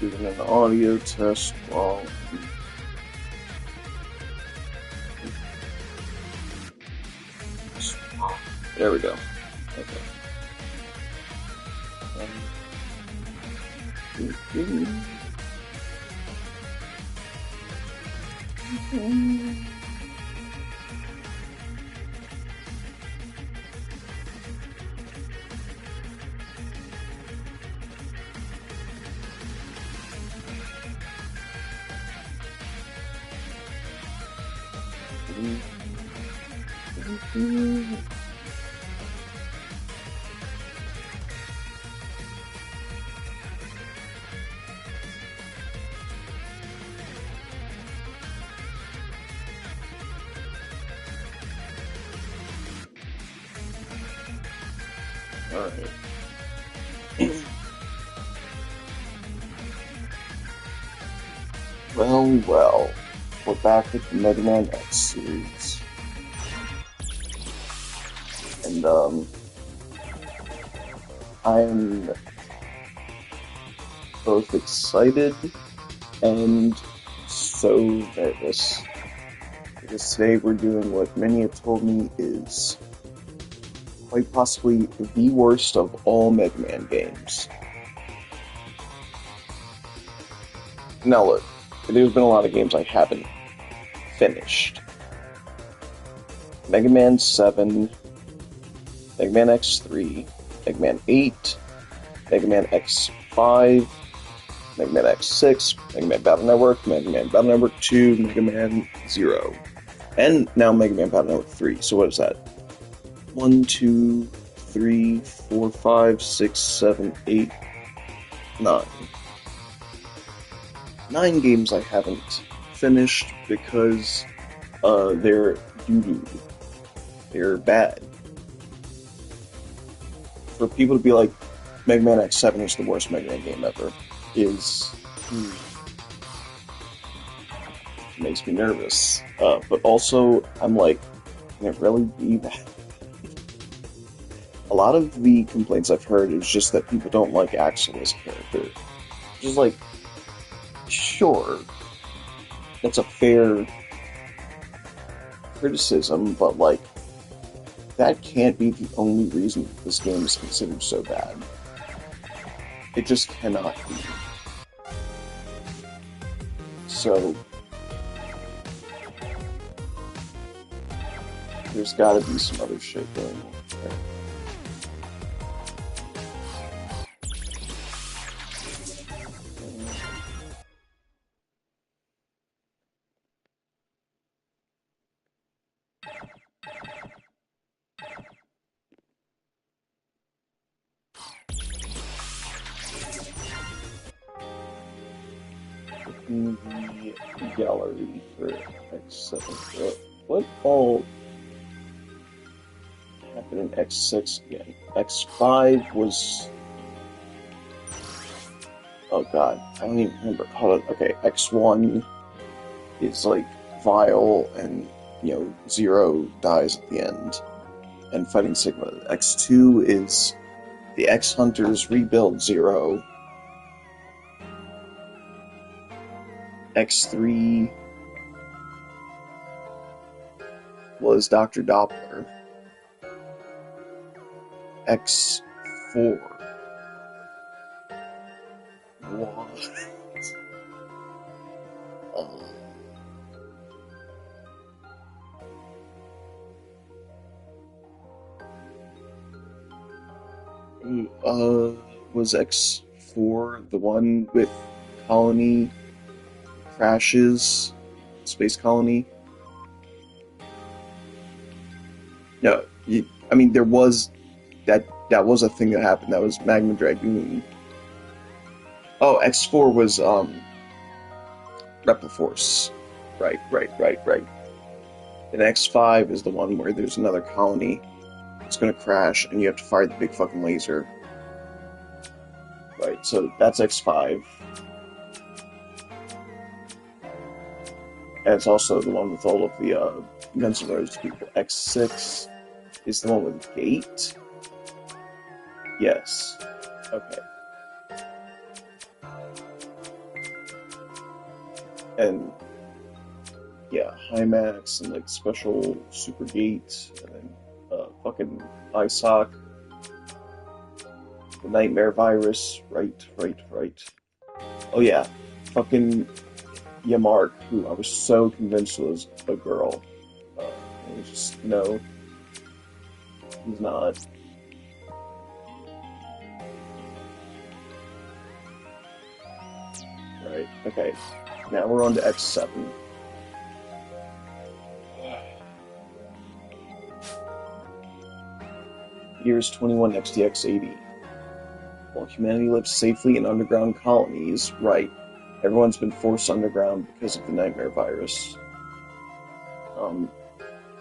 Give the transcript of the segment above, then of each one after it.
doing an audio test while there we go. Okay. Alright. Well, we're back with the Mega Man X series. And, I'm both excited and so nervous. Because today we're doing what many have told me is quite possibly the worst of all Mega Man games. Now look, there's been a lot of games I haven't finished. Mega Man 7, Mega Man X3, Mega Man 8, Mega Man X5, Mega Man X6, Mega Man Battle Network, Mega Man Battle Network 2, Mega Man 0, and now Mega Man Battle Network 3. So what is that? 1, 2, 3, 4, 5, 6, 7, 8, 9. 9 games I haven't finished because they're doo-doo. They're bad. For people to be like, Mega Man X7 is the worst Mega Man game ever, makes me nervous. But also, I'm like, can it really be that? A lot of the complaints I've heard is just that people don't like Axel as a character. Just like, sure, that's a fair criticism, but like, that can't be the only reason this game is considered so bad. It just cannot be. So, there's gotta be some other shit going on there. In the gallery for X7. What all happened in X6 again? X5 was... Oh god, I don't even remember. Hold on, okay, X1 is like Vile and, Zero dies at the end. And fighting Sigma. X2 is the X-Hunters rebuild Zero. X3 was Dr. Doppler. X4 was... was X4 the one with Colony crashes, Space Colony? No, there was that was a thing that happened. That was Magma Dragoon. Oh, X4 was Repliforce. Right. And X5 is the one where there's another colony. It's gonna crash, and you have to fire the big fucking laser. Right, so that's X5. And it's also the one with all of the Guns N' Roses people. X6 is the one with Gate? Yes. Okay. and yeah, Hymax and like special super gate and then fucking ISOC, the nightmare virus, right. Oh yeah, fucking Yamark, who I was so convinced was a girl. It was just no, he's not. Right. Okay. Now we're on to X7. Years 21 XDX80. While humanity lives safely in underground colonies, right, everyone's been forced underground because of the nightmare virus. Um,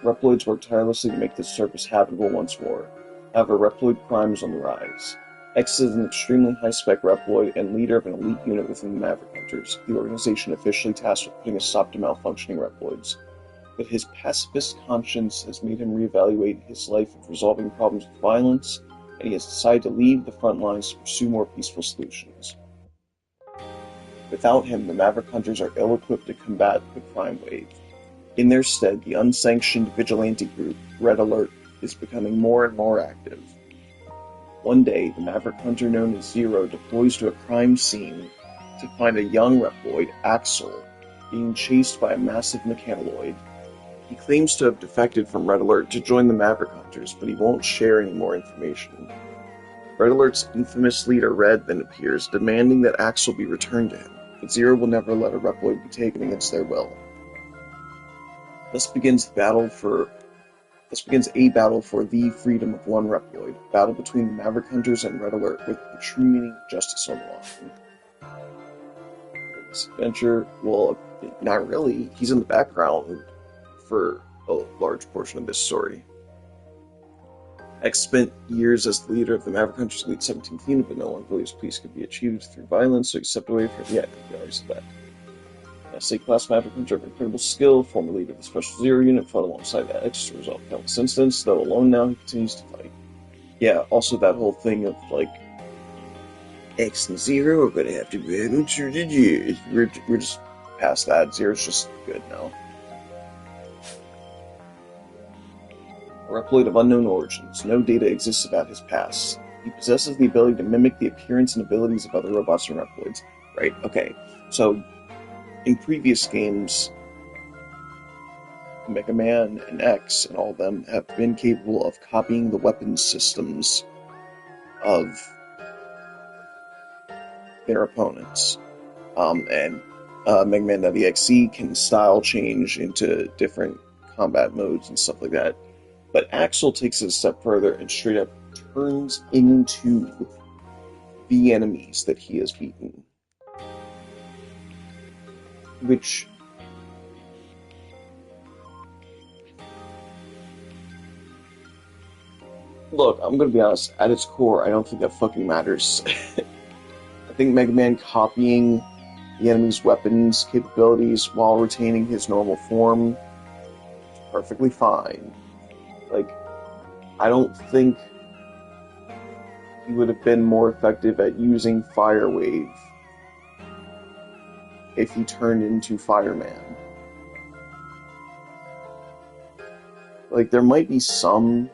Reploids work tirelessly to make this surface habitable once more. However, Reploid crime is on the rise. X is an extremely high-spec Reploid and leader of an elite unit within the Maverick Hunters, the organization officially tasked with putting a stop to malfunctioning Reploids. But his pacifist conscience has made him reevaluate his life of resolving problems with violence, and he has decided to leave the front lines to pursue more peaceful solutions. Without him, the Maverick Hunters are ill-equipped to combat the crime wave. In their stead, the unsanctioned vigilante group, Red Alert, is becoming more and more active. One day, the Maverick Hunter known as Zero deploys to a crime scene to find a young Reploid, Axel, being chased by a massive mechanoid. He claims to have defected from Red Alert to join the Maverick Hunters, but he won't share any more information. Red Alert's infamous leader, Red, then appears, demanding that Axel be returned to him, but Zero will never let a Reploid be taken against their will. Thus begins a battle for the freedom of one Reploid, a battle between the Maverick Hunters and Red Alert, with the true meaning of justice on the line. This adventure, well, not really. He's in the background for a large portion of this story. X spent years as the leader of the Maverick Hunters Elite 17th unit, but no one believes peace could be achieved through violence, so he stepped away from he already said that. SA-class Maverick Hunter of incredible skill, former leader of the Special Zero unit, fought alongside X to resolve countless incidents, though alone now he continues to fight. Yeah, also that whole thing of, like, X and Zero are gonna have to battle through the years. We're just past that. Zero's just good now. A Reploid of unknown origins. No data exists about his past. He possesses the ability to mimic the appearance and abilities of other robots and Reploids. Right, okay. So, in previous games, Mega Man and X and all of them have been capable of copying the weapons systems of their opponents. And Mega Man WXE can style change into different combat modes and stuff like that. But Axel takes it a step further and straight up turns into the enemies that he has beaten. Which... Look, I'm gonna be honest, at its core, I don't think that fucking matters. I think Mega Man copying the enemy's weapons capabilities while retaining his normal form is perfectly fine. Like, I don't think he would have been more effective at using Fire Wave if he turned into Fireman. Like, there might be some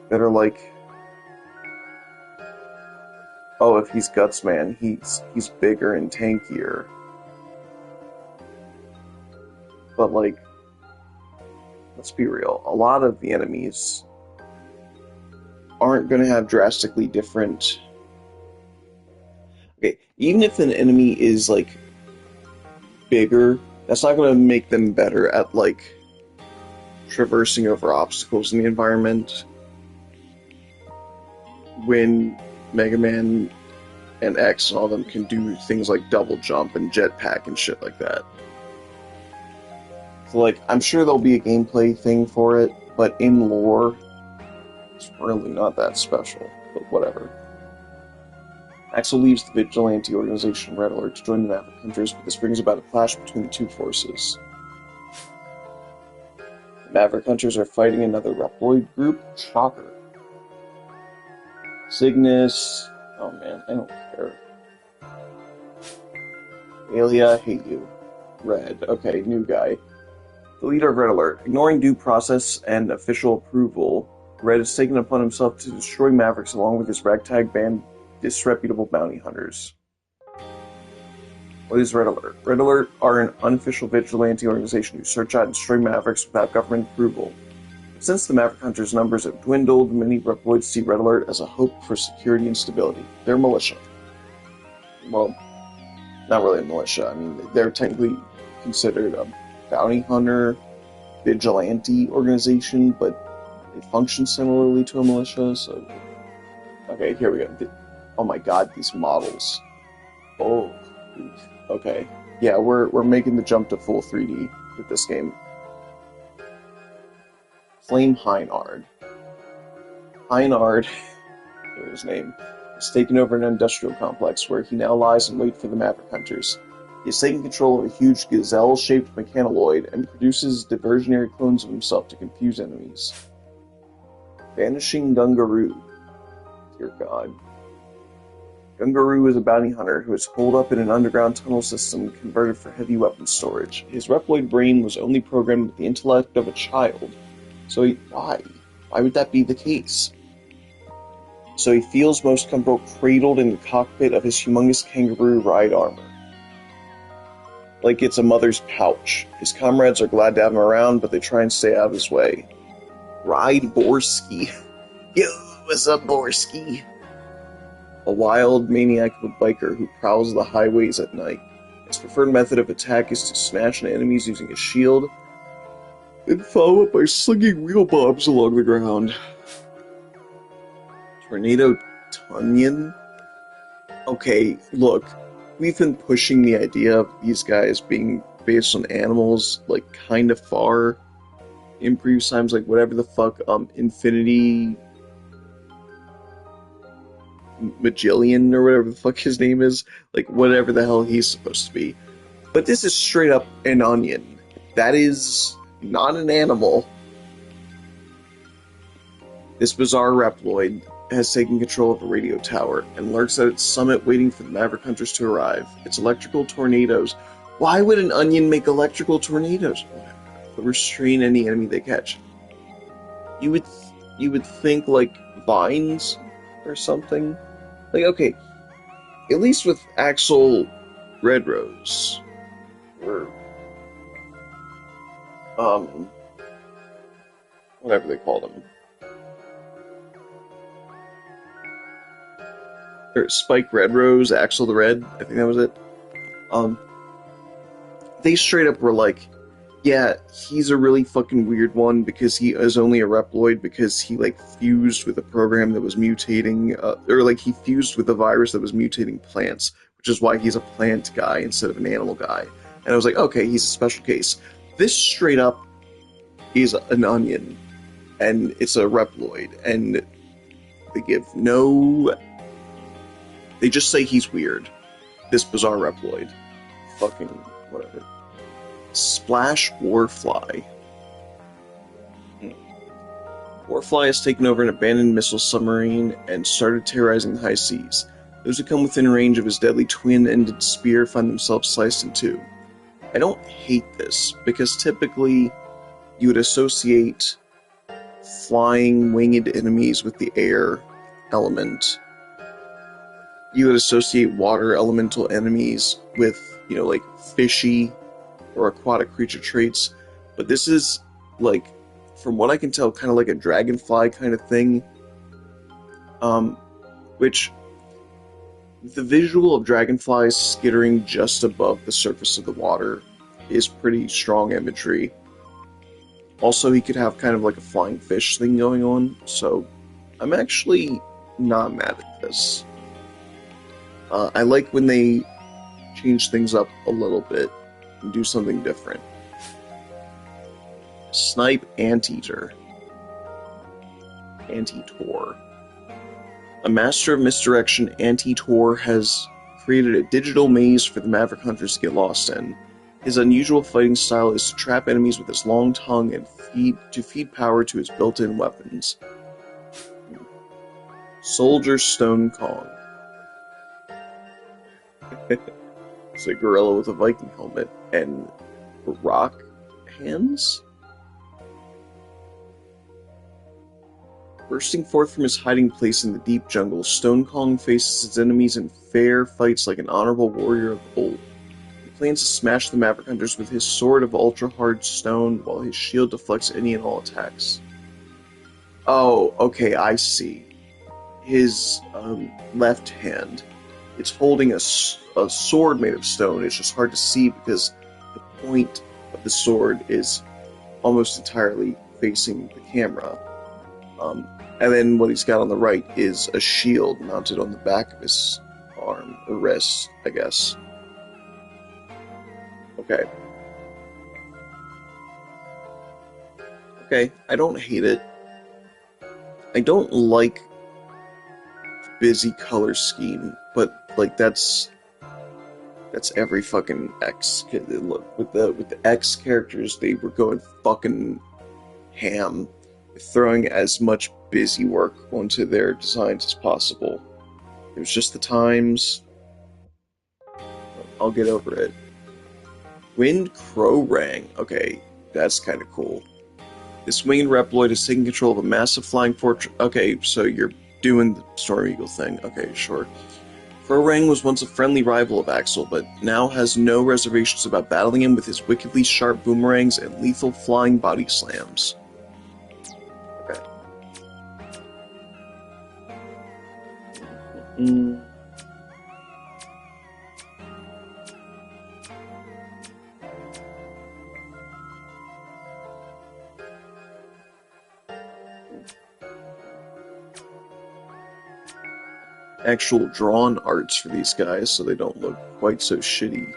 that are like, oh, if he's Gutsman, he's bigger and tankier. But, like, let's be real, a lot of the enemies aren't going to have drastically different... Okay, even if an enemy is, like, bigger, that's not going to make them better at, like, traversing over obstacles in the environment. When Mega Man and X and all of them can do things like double jump and jetpack and shit like that. So, like, I'm sure there'll be a gameplay thing for it, but in lore, it's really not that special, but whatever. Axel leaves the vigilante organization Red Alert to join the Maverick Hunters, but this brings about a clash between the two forces. The Maverick Hunters are fighting another Reploid group, Shocker. Cygnus... Oh man, I don't care. Alia, I hate you. Red. Okay, new guy. The leader of Red Alert. Ignoring due process and official approval, Red has taken upon himself to destroy Mavericks along with his ragtag band disreputable bounty hunters. What is Red Alert? Red Alert are an unofficial vigilante organization who search out and destroy Mavericks without government approval. Since the Maverick Hunters' numbers have dwindled, many Reploids see Red Alert as a hope for security and stability. They're militia. Well, not really a militia. I mean, they're technically considered a bounty hunter, vigilante organization, but they function similarly to a militia, so... Okay, here we go. Oh my god, these models. Oh, okay. Yeah, we're making the jump to full 3D with this game. Flame Heinard. Heinard, his name, has taken over an industrial complex where he now lies in wait for the Maverick Hunters. He has taken control of a huge gazelle-shaped mechanoid and produces diversionary clones of himself to confuse enemies. Vanishing Gungaroo. Dear God. Gungaroo is a bounty hunter who is holed up in an underground tunnel system converted for heavy weapons storage. His Reploid brain was only programmed with the intellect of a child. So why? Why would that be the case? So he feels most comfortable cradled in the cockpit of his humongous kangaroo ride armor. Like it's a mother's pouch. His comrades are glad to have him around, but they try and stay out of his way. Ride Borsky. Yo, what's up, Borsky? A wild, maniacal biker who prowls the highways at night. His preferred method of attack is to smash into enemies using a shield, then follow up by slinging wheel bombs along the ground. Tornado Tunyon? Okay, look, we've been pushing the idea of these guys being based on animals, like, kind of far in previous times, like, whatever the fuck, Infinity Magillion, or whatever the fuck his name is, like, whatever the hell he's supposed to be. But this is straight up an onion. That is not an animal. This bizarre Reploid has taken control of a radio tower and lurks at its summit waiting for the Maverick Hunters to arrive. Its electrical tornadoes. Why would an onion make electrical tornadoes? They'll restrain any enemy they catch. You would think, like, vines or something? Like, okay, at least with Axel Redrose, or, whatever they called him. Or Spike Redrose, Axel the Red, I think that was it. They straight up were like, yeah, he's a really fucking weird one because he is only a Reploid because he, like, fused with a program that was mutating, or, like, he fused with a virus that was mutating plants, which is why he's a plant guy instead of an animal guy. And I was like, okay, he's a special case. This straight up is an onion, and it's a Reploid, and they give no... They just say he's weird. This bizarre Reploid. Fucking whatever. Splash Warfly. Warfly has taken over an abandoned missile submarine and started terrorizing the high seas. Those who come within range of his deadly twin-ended spear find themselves sliced in two. I don't hate this, because typically you would associate flying, winged enemies with the air element. You would associate water elemental enemies with, you know, like, fishy or aquatic creature traits, but this is, like, from what I can tell, kind of like a dragonfly kind of thing, which, the visual of dragonflies skittering just above the surface of the water is pretty strong imagery. Also, he could have kind of like a flying fish thing going on, so I'm actually not mad at this. I like when they change things up a little bit and do something different. Snipe Anteater. Anti-Tor. A master of misdirection, Anti-Tor has created a digital maze for the Maverick Hunters to get lost in. His unusual fighting style is to trap enemies with his long tongue and feed power to his built-in weapons. Soldier Stone Kong. It's a gorilla with a Viking helmet and rock hands. Bursting forth from his hiding place in the deep jungle, Stone Kong faces his enemies in fair fights like an honorable warrior of old. He plans to smash the Maverick Hunters with his sword of ultra-hard stone, while his shield deflects any and all attacks. Oh, okay, I see. His left hand, it's holding a sword made of stone. It's just hard to see because the point of the sword is almost entirely facing the camera. And then what he's got on the right is a shield mounted on the back of his arm, or wrist, I guess. Okay. Okay, I don't hate it. I don't like the busy color scheme, but like that's every fucking X. Look, with the X characters, they were going fucking ham, throwing as much busy work onto their designs as possible. It was just the times. I'll get over it. Wind Crowrang. Okay, that's kind of cool. This winged Reploid is taking control of a massive flying fortress. Okay, so you're doing the Storm Eagle thing. Okay, sure. Crowrang was once a friendly rival of Axel, but now has no reservations about battling him with his wickedly sharp boomerangs and lethal flying body slams. Okay. Actual drawn arts for these guys so they don't look quite so shitty.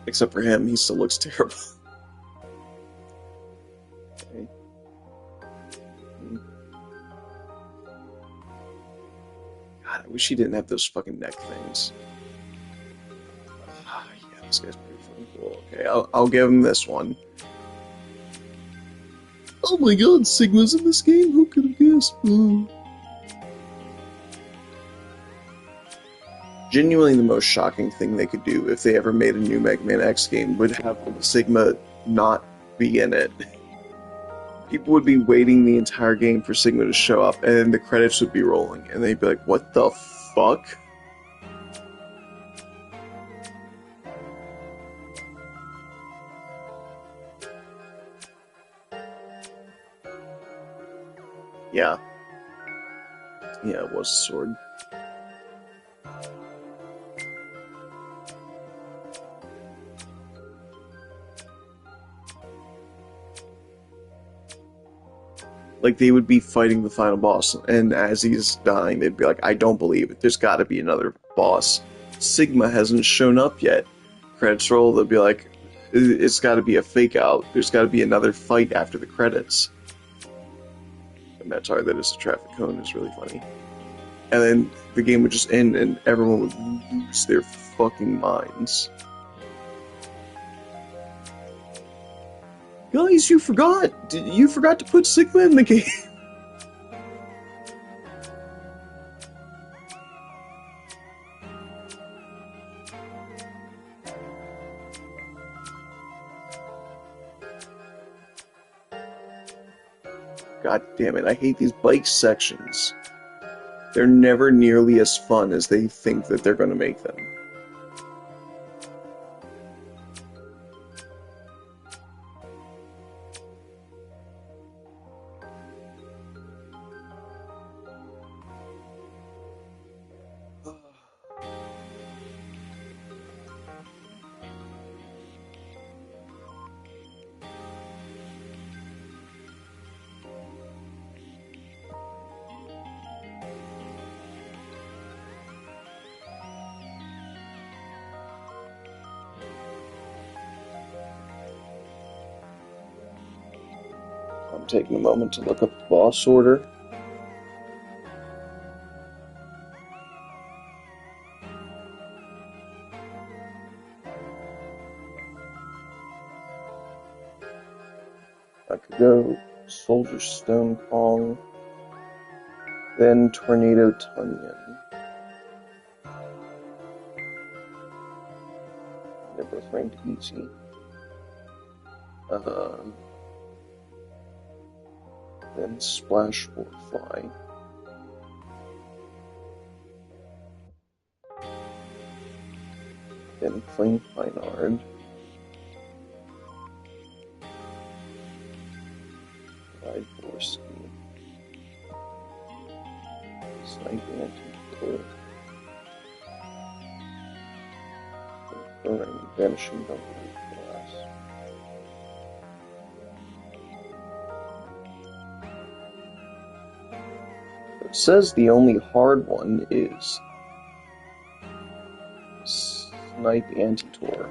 Except for him, he still looks terrible. Okay. God, I wish he didn't have those fucking neck things. Yeah, this guy's pretty fucking cool. Okay, I'll give him this one. Oh my god, Sigma's in this game? Who could have guessed? Genuinely the most shocking thing they could do if they ever made a new Mega Man X game would have Sigma not be in it. People would be waiting the entire game for Sigma to show up, and then the credits would be rolling, and they'd be like, what the fuck? Yeah. Yeah, it was a sword. Like, they would be fighting the final boss, and as he's dying, they'd be like, I don't believe it. There's gotta be another boss. Sigma hasn't shown up yet. Credits roll, they'll be like, it's gotta be a fake out. There's gotta be another fight after the credits. And that's sorry, that is a traffic cone, it's really funny. And then the game would just end, and everyone would lose their fucking minds. Guys, you forgot! You forgot to put Sigma in the game! God damn it, I hate these bike sections. They're never nearly as fun as they think that they're going to make them. I'm taking a moment to look up the boss order. I could go Soldier Stone Kong, then Tornado Tunyon. ranked easy. Then Splash or Fly. Then Flame Pinard. Ride Borsky. Snipe Anti-Clip. Burning Vanishing Dumbledore Glass. It says the only hard one is Snipe Anti-Tor.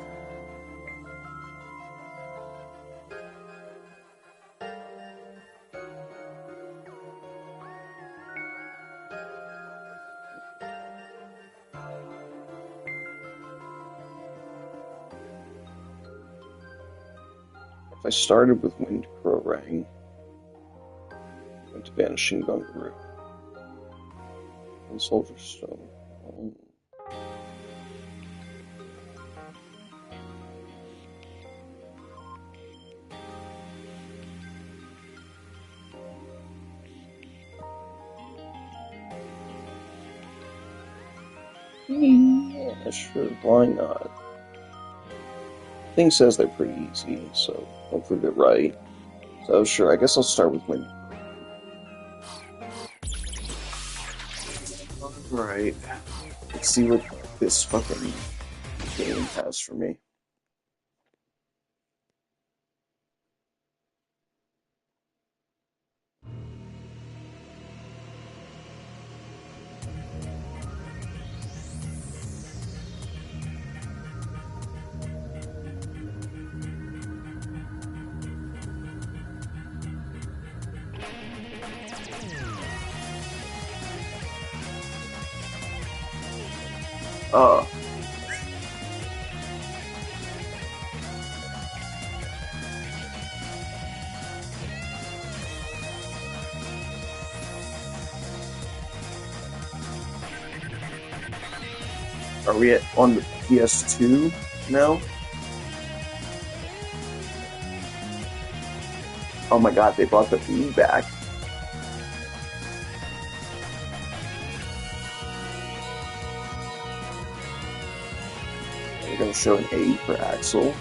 If I started with Wind Crowrang, went to Vanishing Gungaroo, and Soldier Stone. Yeah, sure, why not? Thing says they're pretty easy, so hopefully they're right. So sure, I guess I'll start with Wind. Alright, let's see what this fucking game has for me. Are we on the PS2 now? Oh my god, they brought the Wii back. They're gonna show an A for Axel.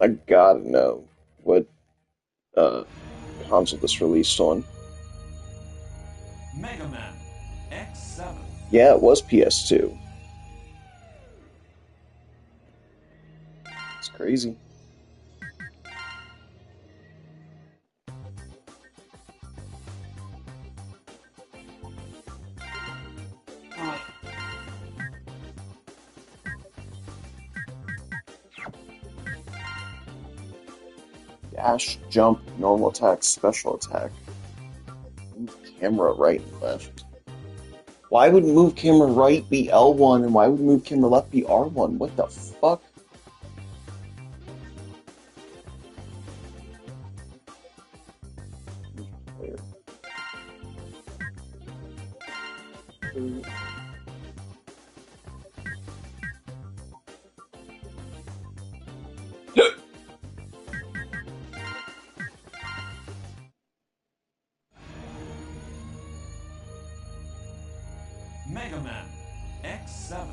I gotta know what console this released on. Mega Man X7. Yeah, it was PS2. It's crazy. Dash, jump, normal attack, special attack. Move camera right and left. Why would move camera right be L1 and why would move camera left be R1? What the fuck? Mega Man X7.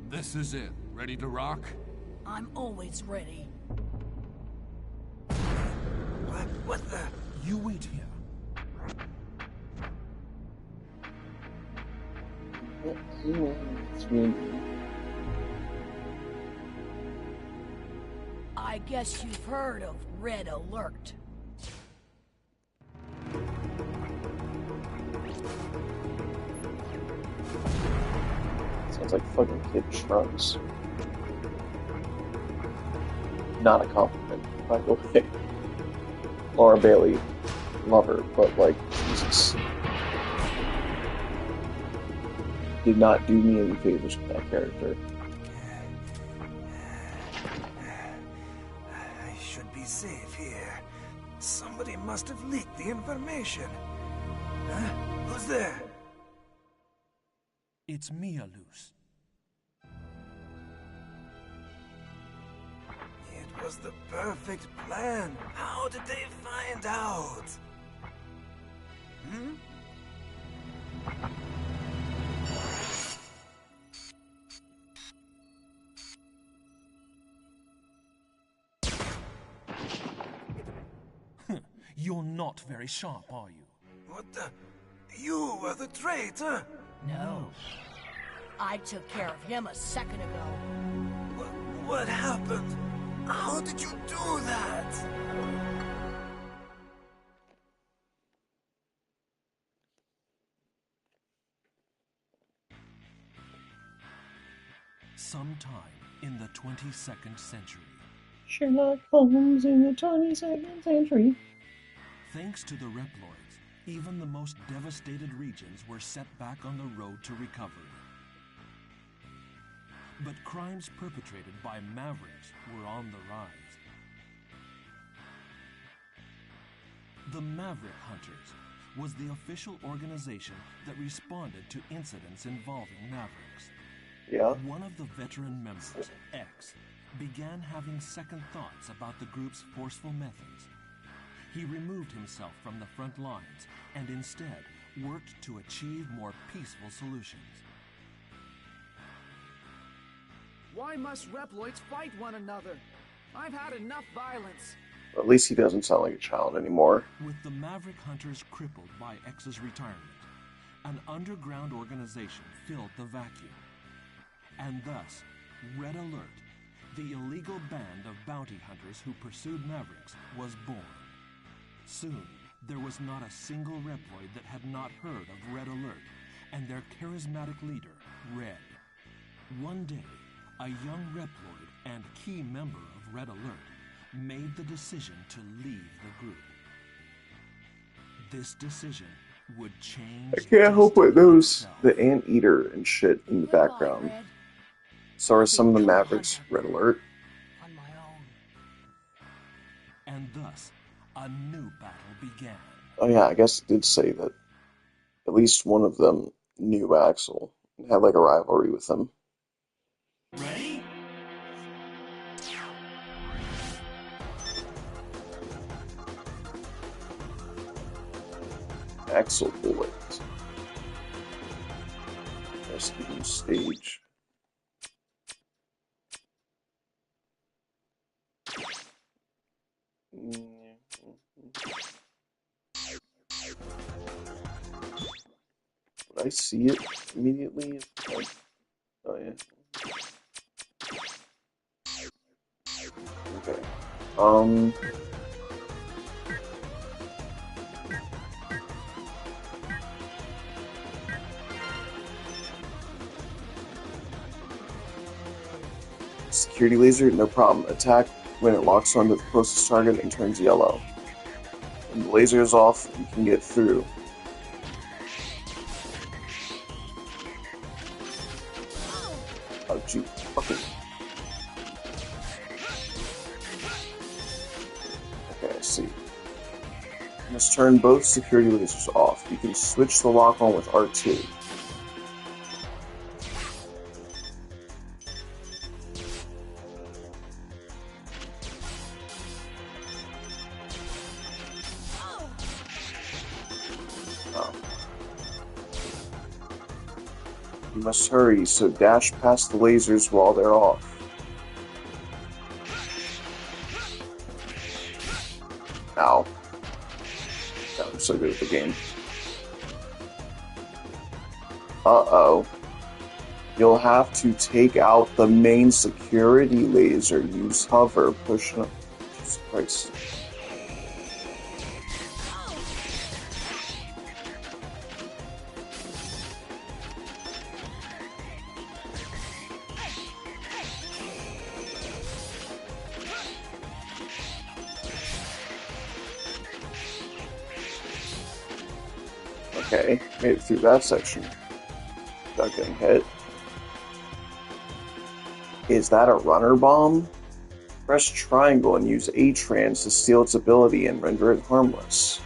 This is it. Ready to rock? I'm always ready. What the? You wait here. guess you've heard of Red Alert. Sounds like fucking Kid Trunks. Not a compliment, by the way. Laura Bailey, love her, but like, Jesus. Did not do me any favors with that character. I should be safe here. Somebody must have leaked the information. Huh? Who's there? It's Mia, Luz. It was the perfect plan. How did they find out? Hmm? You're not very sharp, are you? What the? You were the traitor? No. I took care of him a second ago. What happened? How did you do that? Sometime in the 22nd century, Sherlock Holmes in the 22nd century. thanks to the Reploids, even the most devastated regions were set back on the road to recovery. But crimes perpetrated by Mavericks were on the rise. The Maverick Hunters was the official organization that responded to incidents involving Mavericks. Yeah. One of the veteran members, X, began having second thoughts about the group's forceful methods. He removed himself from the front lines and instead worked to achieve more peaceful solutions. Why must Reploids fight one another? I've had enough violence. At least he doesn't sound like a child anymore. With the Maverick Hunters crippled by X's retirement, an underground organization filled the vacuum. And thus, Red Alert, the illegal band of bounty hunters who pursued Mavericks, was born. Soon, there was not a single Reploid that had not heard of Red Alert and their charismatic leader, Red. One day, a young Reploid and key member of Red Alert made the decision to leave the group. This decision would change. I can't help but notice itself. the anteater and shit in the Goodbye, background. Red. So are some of the Mavericks. Red Alert. On my own. And thus, a new battle began. Oh yeah, I guess it did say that at least one of them knew Axel and had like a rivalry with him. Ready? Axel Bullet. Rescue stage. Would I see it immediately? Oh yeah. Okay. Security laser, no problem. Attack when it locks onto the closest target and turns yellow. When the laser is off, you can get through. Oh, gee, fucking. Okay, I see. You must turn both security lasers off. You can switch the lock on with R2. You must hurry, so dash past the lasers while they're off. Ow. God, I'm so good at the game. Uh-oh. You'll have to take out the main security laser. Use hover, push up. Jesus Christ. Okay, made it through that section without getting hit. Is that a runner bomb? Press triangle and use A-Trans to steal its ability and render it harmless.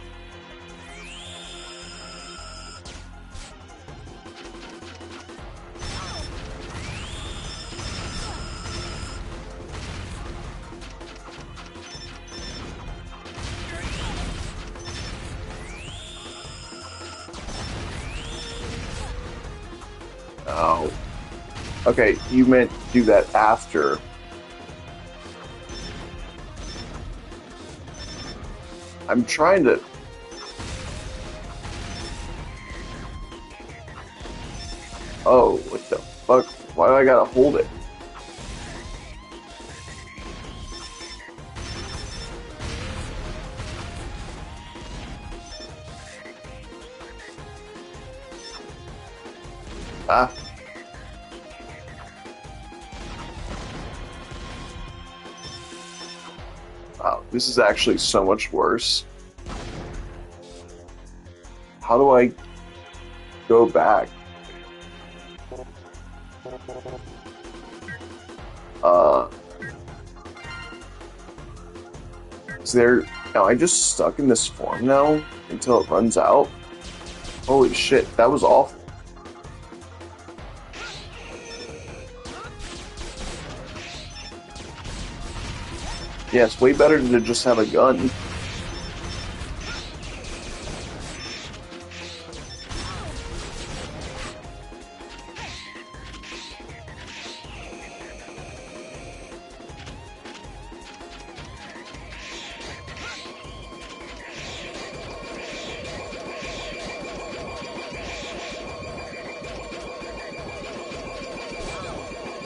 Oh. Okay, you meant do that after. I'm trying to... Oh, what the fuck? Why do I gotta hold it? Ah. Wow, this is actually so much worse. How do I go back? Is there... Am I just stuck in this form now until it runs out? Holy shit, that was awful. Yeah, it's way better to just have a gun.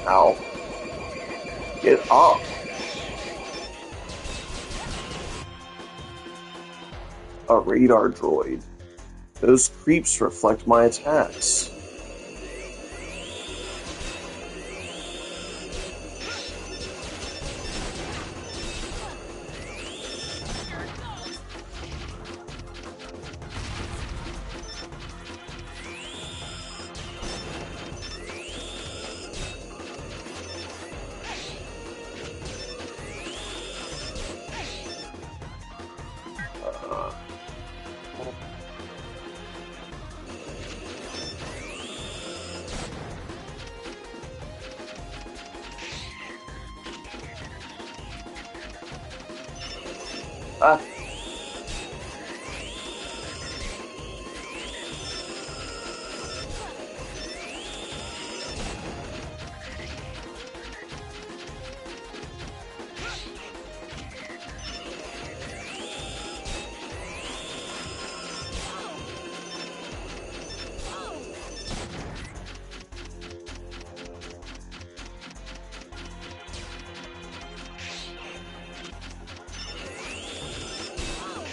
Ow. Get up. A radar droid. Those creeps reflect my attacks. Ah.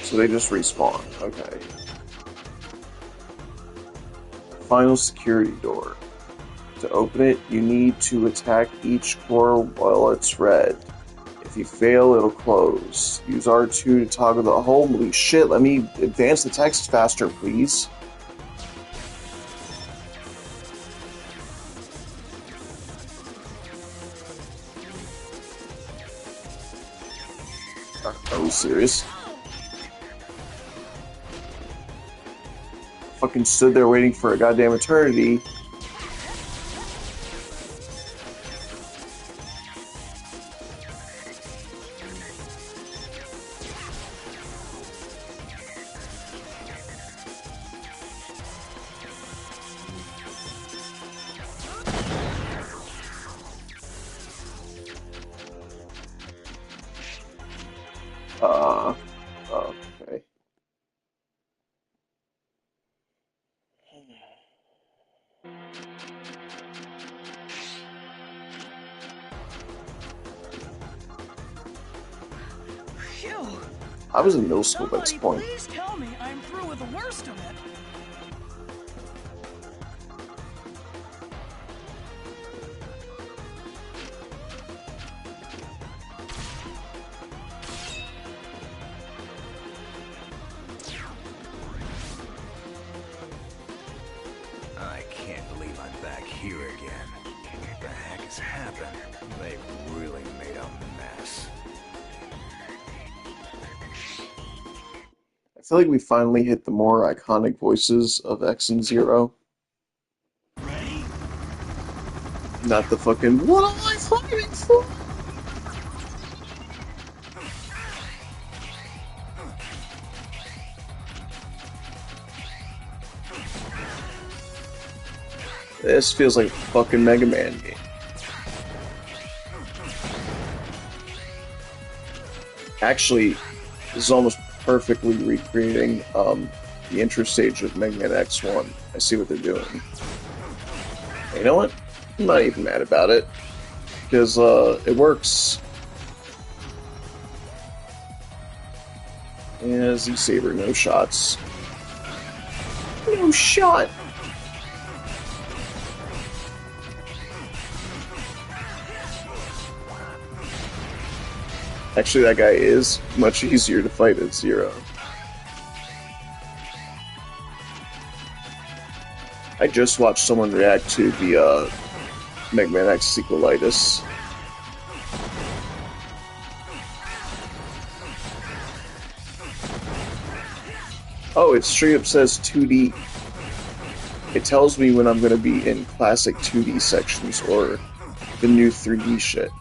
So they just respawn. Okay. Final security door. To open it, you need to attack each core while it's red. If you fail, it'll close. Use R2 to toggle the... Holy shit, let me advance the text faster, please. Are we serious? Fucking stood there waiting for a goddamn eternity. Okay. I was in middle school by this Somebody point. please tell me I'm through with the worst of it. I can't believe I'm back here again. What the heck has happened? They really made a mess. I feel like we finally hit the more iconic voices of X and Zero. Not the fucking "What am I fighting for?" This feels like a fucking Mega Man game. Actually, this is almost perfectly recreating the intro stage of Mega Man X1. I see what they're doing. You know what? I'm not even mad about it. Because it works. Yeah, Z-Saber, no shots. No shot! Actually, that guy is much easier to fight at Zero. I just watched someone react to the Mega Man X sequelitis. Oh, it straight up says 2D. It tells me when I'm going to be in classic 2D sections or the new 3D shit.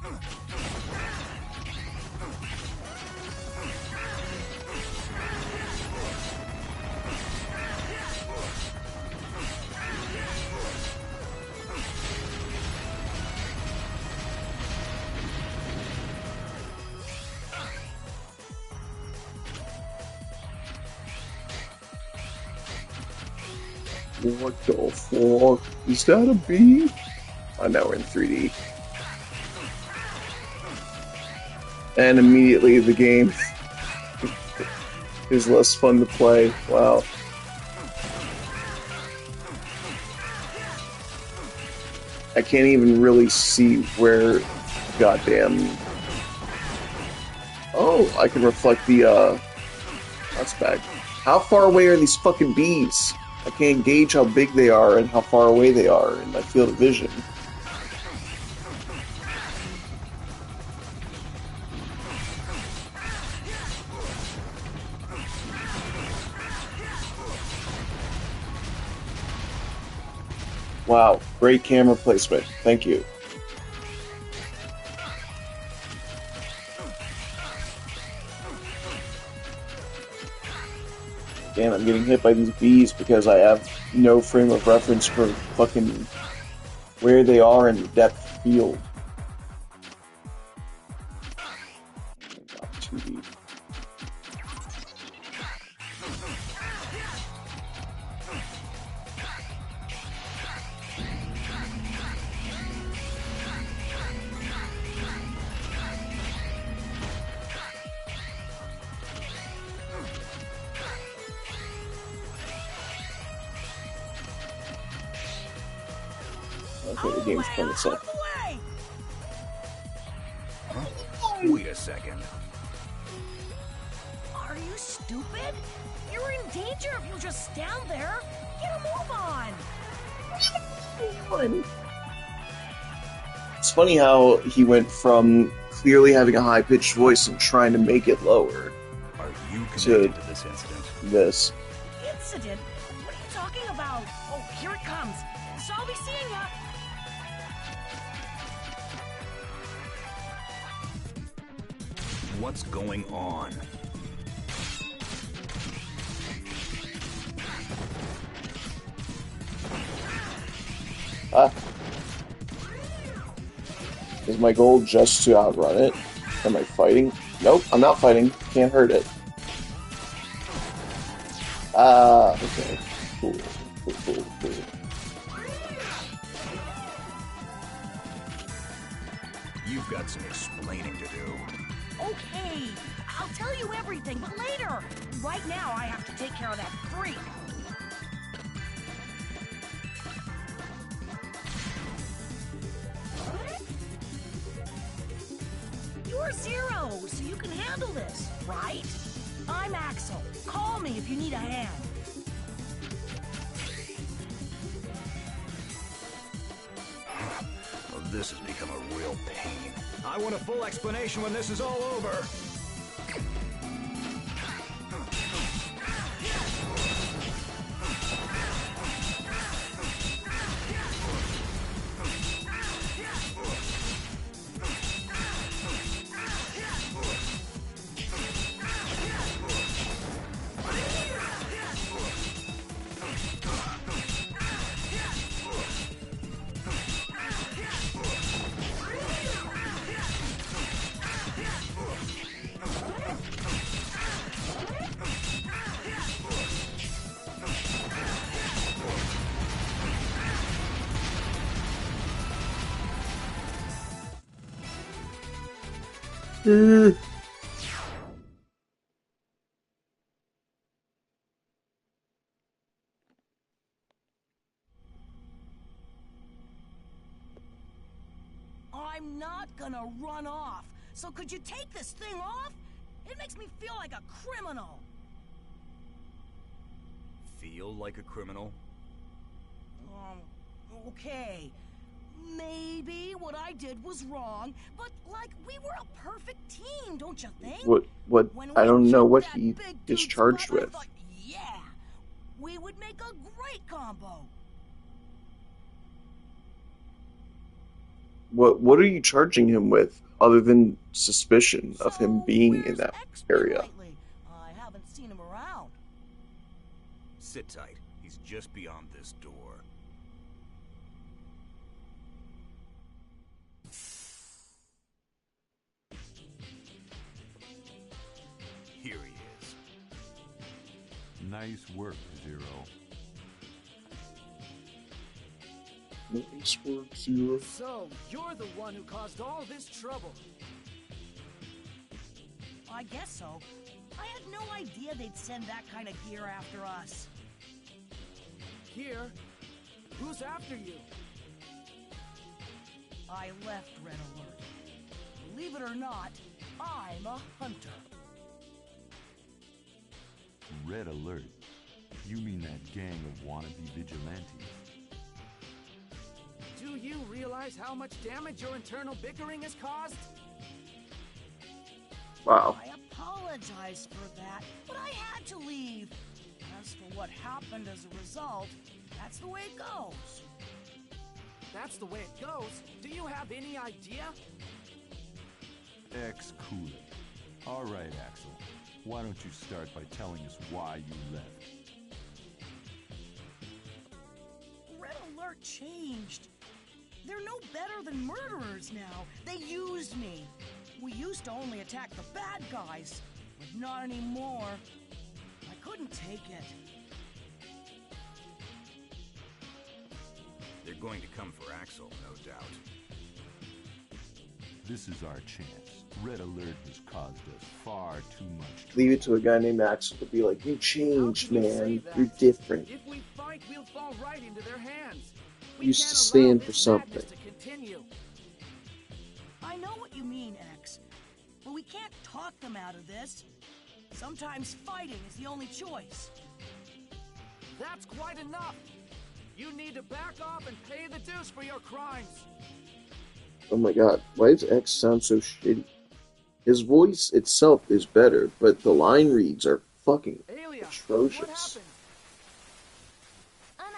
What the fuck? Is that a bee? Oh, now we're in 3D. And immediately the game is less fun to play. Wow. I can't even really see where goddamn... Oh, I can reflect the, that's bad. How far away are these fucking bees? I can't gauge how big they are and how far away they are in my field of vision. Wow, great camera placement. Thank you. Damn, I'm getting hit by these bees because I have no frame of reference for fucking where they are in the depth field. Oh my God, 2D. Okay, the game's playing itself. Wait a second. Are you stupid? You're in danger if you just stand there. Get a move on. It's funny how he went from clearly having a high-pitched voice and trying to make it lower Are you connected to this incident? this. Incident? What are you talking about? Oh, here it comes. So I'll be seeing ya. What's going on? Ah. Is my goal just to outrun it? Am I fighting? Nope, I'm not fighting. Can't hurt it. Ah, okay. Cool. Cool. You've got some explaining to do. Okay, I'll tell you everything, but later. Right now, I have to take care of that freak. You're Zero, so you can handle this, right? I'm Axel. Call me if you need a hand. Well, this has become a real pain. I want a full explanation when this is all over. I'm not gonna run off. So could you take this thing off? It makes me feel like a criminal. Feel like a criminal? Okay. Maybe what I did was wrong, but like we were a perfect team, don't you think? What? When I we don't know kicked what that he big is dude's charged butt, I with. thought, yeah, we would make a great combo. What are you charging him with, other than suspicion of him So, being in where's that X been area? lately? I haven't seen him around. Sit tight. He's just beyond this door. Here he is. Nice work, Zero. Nice work, Zero. So, you're the one who caused all this trouble. I guess so. I had no idea they'd send that kind of gear after us. Here? Who's after you? I left Red Alert. Believe it or not, I'm a hunter. Red Alert? You mean that gang of wannabe vigilantes? Do you realize how much damage your internal bickering has caused? Wow. I apologize for that, but I had to leave. As for what happened as a result, that's the way it goes. That's the way it goes. Do you have any idea? Cool. All right, Axel. Why don't you start by telling us why you left? Red Alert changed. They're no better than murderers now. They used me. We used to only attack the bad guys, but not anymore. I couldn't take it. They're going to come for Axel, no doubt. This is our chance. Red Alert has caused us far too much trouble. Leave it to a guy named Axel to be like, you changed, How can you say man. that? You're different. If we fight, we'll fall right into their hands. We Used can't to allow stand this for something. madness to continue. I know what you mean, X. But we can't talk them out of this. Sometimes fighting is the only choice. That's quite enough. You need to back off and pay the dues for your crimes. Oh my god, why does X sound so shitty? His voice itself is better, but the line reads are fucking Aelia, what atrocious. happened?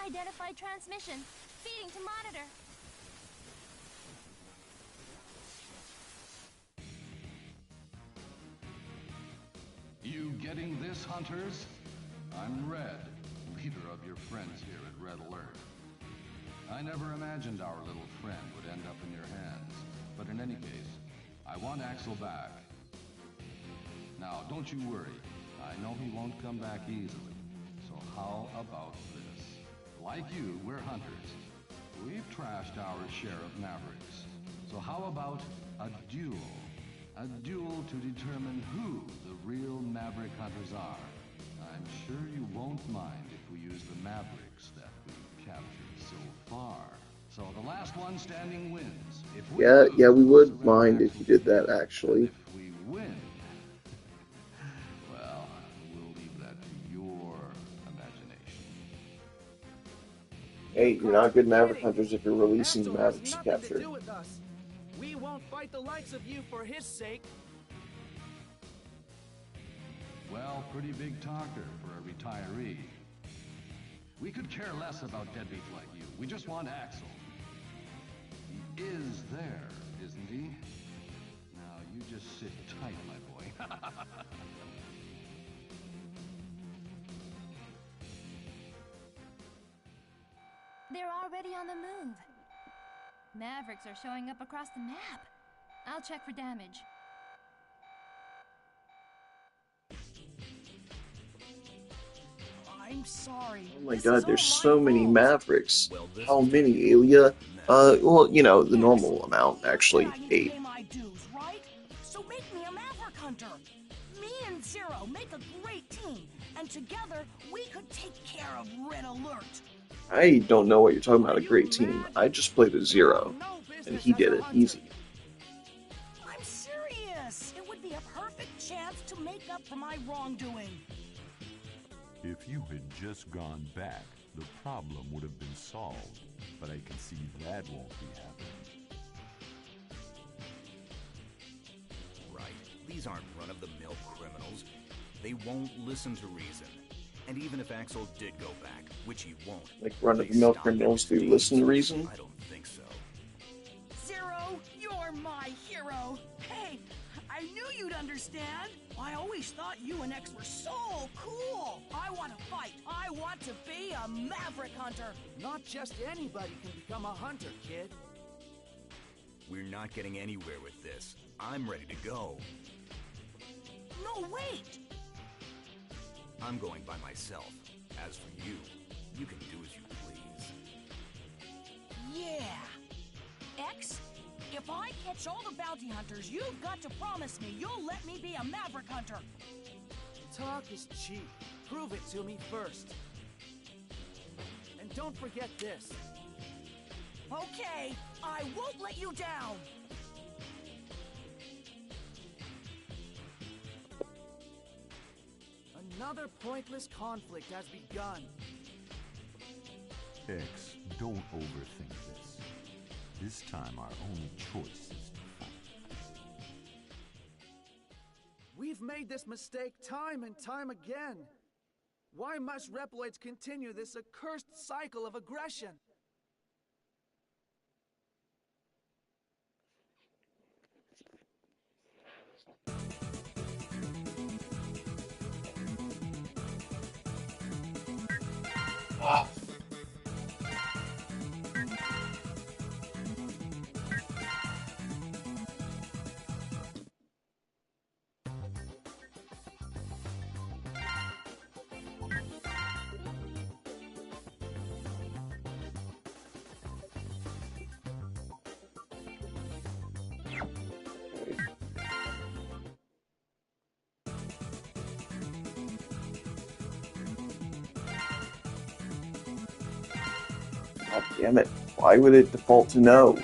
Unidentified transmission. Feeding to monitor. You getting this, hunters? I'm Red, leader of your friends here at Red Alert. I never imagined our little friend would end up in your hands, but in any case, I want Axel back. Now, don't you worry. I know he won't come back easily. So how about this? Like you, we're hunters. We've trashed our share of Mavericks. So how about a duel? A duel to determine who the real Maverick Hunters are. I'm sure you won't mind if we use the Mavericks that we've captured so far. So the last one standing wins. If we Yeah, lose, yeah, we we'll would surrender mind if Axel you to did that, And actually. if we win, well, we'll leave that to your imagination. Hey, you're not good Maverick Kidding. Hunters if you're releasing the Axel has Mavericks you nothing to captured. do with us. We won't fight the likes of you for his sake. Well, pretty big talker for a retiree. We could care less about deadbeats like you. We just want Axel. He is there, isn't he? Now, you just sit tight, my boy. They're already on the move. Mavericks are showing up across the map. I'll check for damage. I'm sorry. Oh my This god, is there's all so my many fault. Mavericks. Well, this How is many, getting Ilya? Well, you know, the Yes, normal amount, you said actually. I need to 8. pay my dues, right? So make me a Maverick Hunter. Me and Zero make a great team, and together we could take care of Red Alert. I don't know what you're talking about, a great team. I just played a Zero, No and business he as did a it hunter. easy. I'm serious. It would be a perfect chance to make up for my wrongdoing. If you had just gone back, the problem would have been solved. But I can see that won't be happening. Right. These aren't run-of-the-mill criminals. They won't listen to reason. And even if Axel did go back, which he won't, Like will they run-of-the-mill stop criminals their do listen to misdeeds? reason? I don't think so. Zero, you're my hero. Hey, I knew you'd understand. I always thought you and X were so cool. I want to fight. I want to be a Maverick Hunter. Not just anybody can become a hunter, kid. We're not getting anywhere with this. I'm ready to go. No, wait. I'm going by myself. As for you, you can do as you please. Yeah. X, if I catch all the bounty hunters, you've got to promise me you'll let me be a Maverick Hunter. Talk is cheap. Prove it to me first. And don't forget this. Okay, I won't let you down. Another pointless conflict has begun. X, don't overthink this. This time our only choice is to fight. We've made this mistake time and time again. Why must Reploids continue this accursed cycle of aggression? God damn it. Why would it default to no?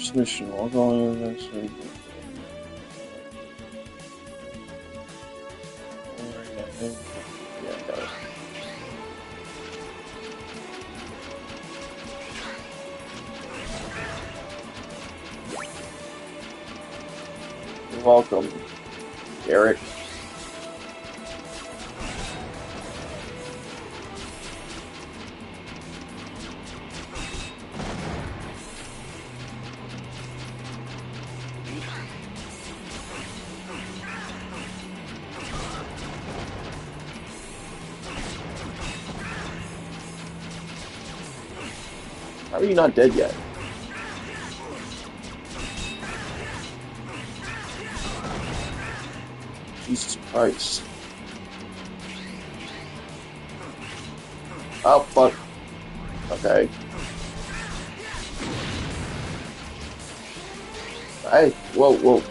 This mission, all going in this week. Yeah, I got it. You're welcome, Eric. How are you not dead yet? Jesus Christ. Oh, fuck. Okay. Hey, whoa, whoa.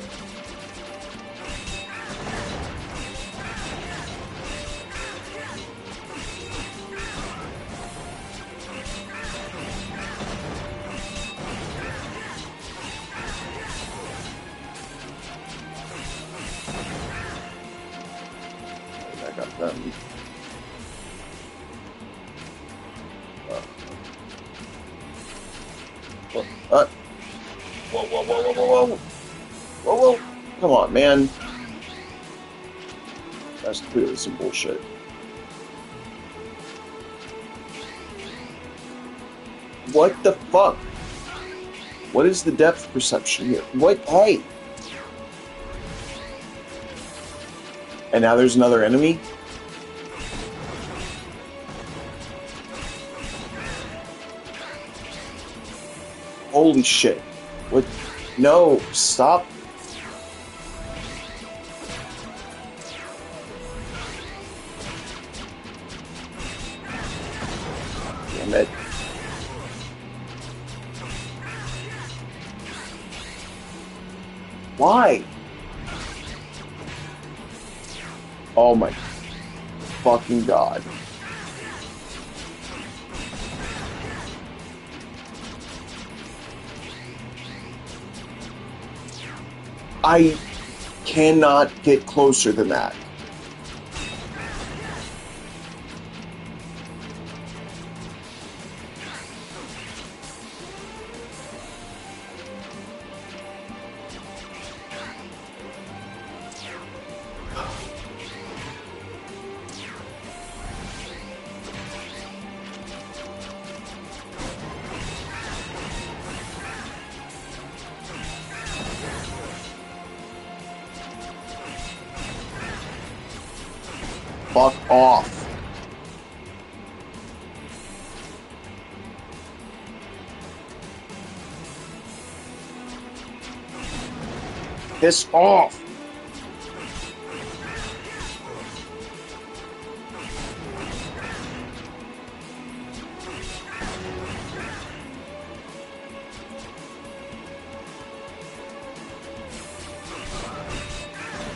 I got them. Whoa, whoa, whoa, whoa, whoa, whoa. Whoa, whoa. Come on, man. That's clearly some bullshit. What the fuck? What is the depth perception here? What? Hey! And now there's another enemy? Holy shit. What? No, stop. Damn it. Why? Oh my fucking god. I cannot get closer than that. Fuck off. Piss off.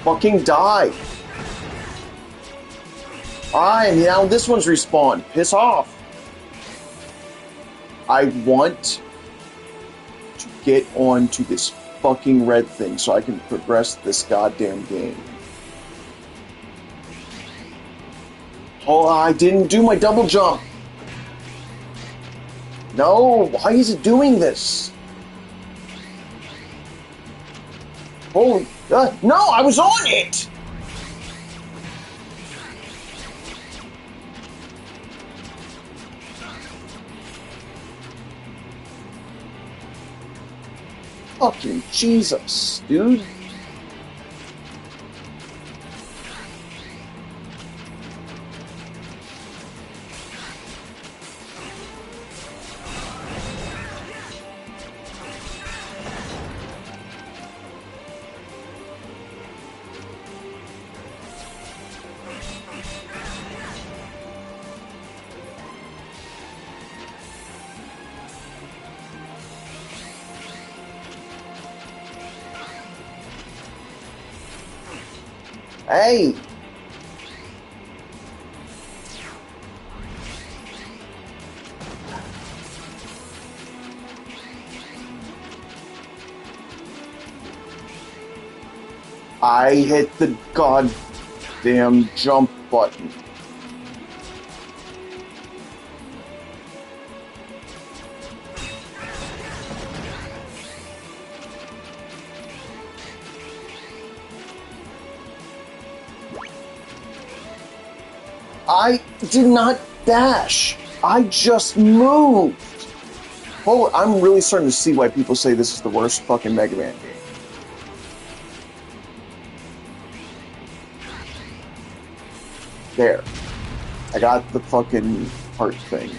Fucking die. And now this one's respawned. Piss off. I want to get onto this fucking red thing so I can progress this goddamn game. Oh, I didn't do my double jump. No, why is it doing this? Holy, no, I was on it. Fucking Jesus, dude. Hey! I hit the goddamn jump button. I did not dash. I just moved. Oh, I'm really starting to see why people say this is the worst fucking Mega Man game. There. I got the fucking heart thing.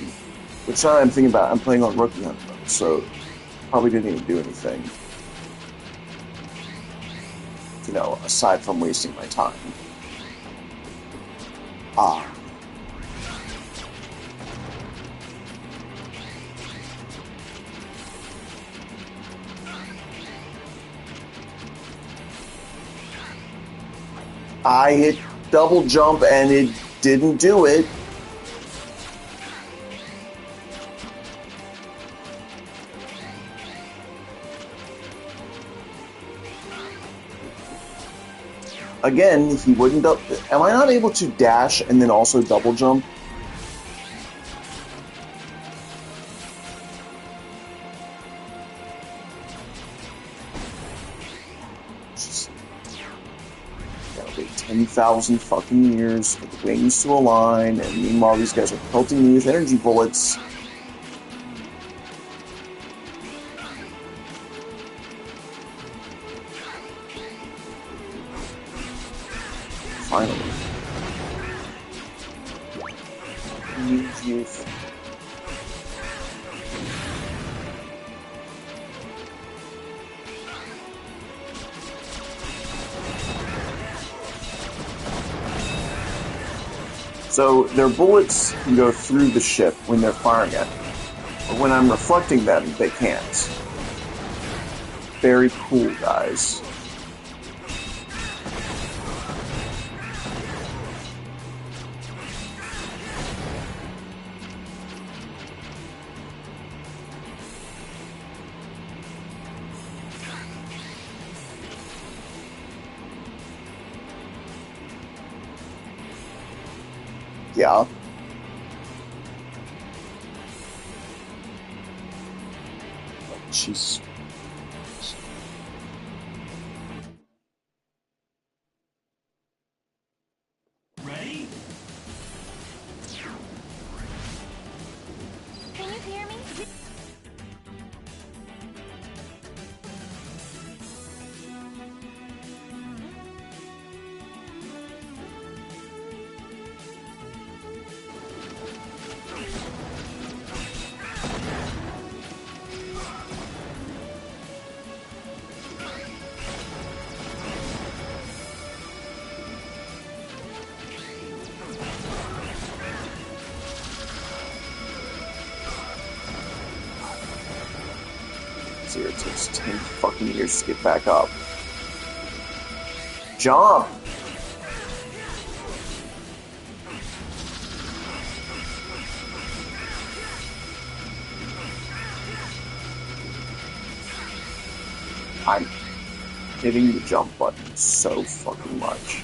Which now I'm thinking about, I'm playing on Rookie Hunt mode, so probably didn't even do anything. You know, aside from wasting my time. Ah. I hit double jump and it didn't do it. Again, he wouldn't. Am I not able to dash and then also double jump? Gotta wait 10,000 fucking years for the wings to align, and meanwhile these guys are pelting me with energy bullets. Finally. Youth. So their bullets can go through the ship when they're firing at me, but when I'm reflecting them, they can't. Very cool, guys. Yeah. Jeez. Ready? Can you hear me? See, it takes 10 fucking years to get back up. Jump! I'm hitting the jump button so fucking much.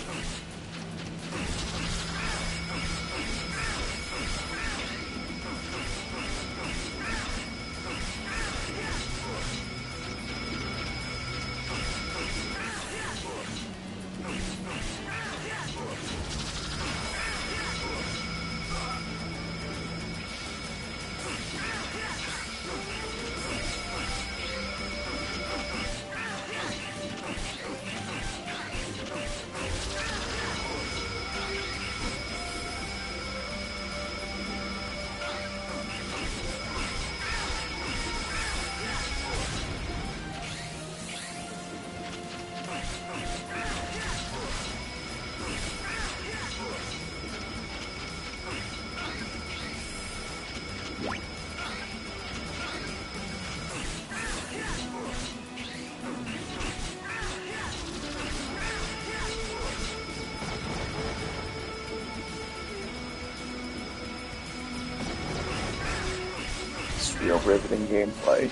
It's real riveting gameplay.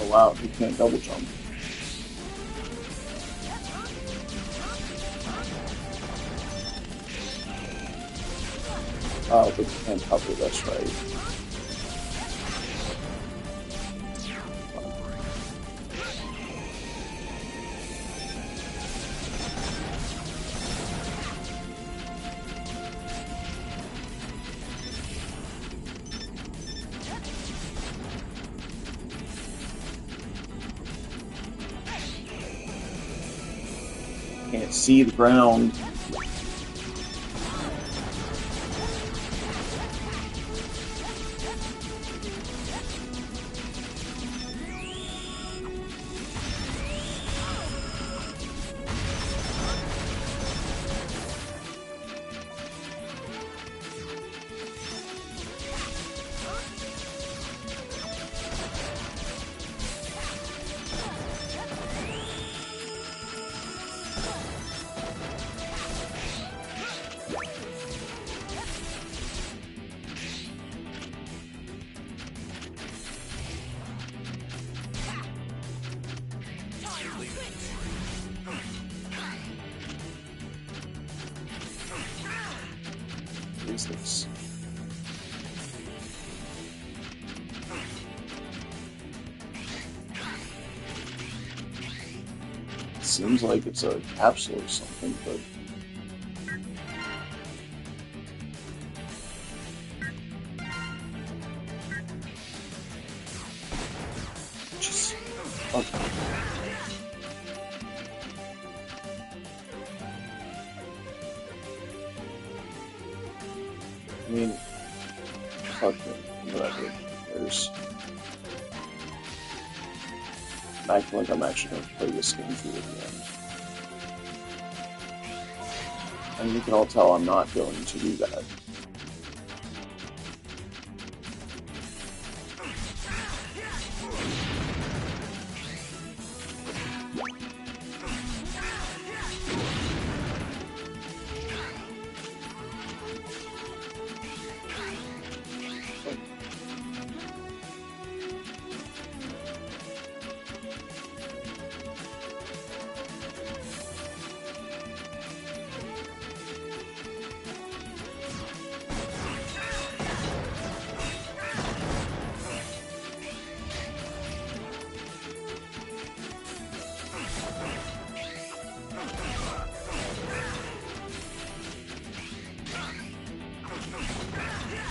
Oh wow, he can't double jump. Oh, but you can't cover, that's right. Can't see the ground. What is this? Seems like it's a capsule or something, but just okay. I mean, fuck it, whatever. There's. I feel like I'm actually going to play this game through to the end. And you can all tell I'm not going to do that.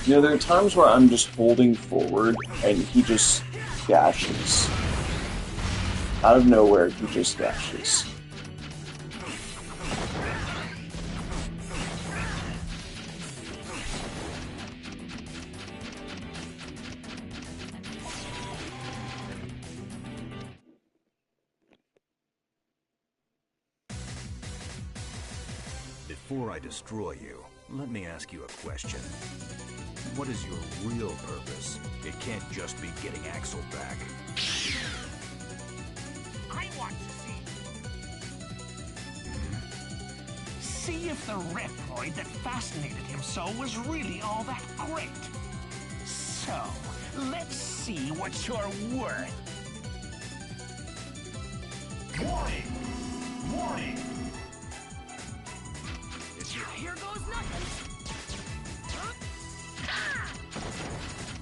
You know, there are times where I'm just holding forward and he just dashes. Out of nowhere, he just dashes. Before I destroy you, let me ask you a question. What is your real purpose? It can't just be getting Axel back. I want to see if the Reploid that fascinated him so was really all that great. So, let's see what you're worth. Warning! Warning! Here goes nothing.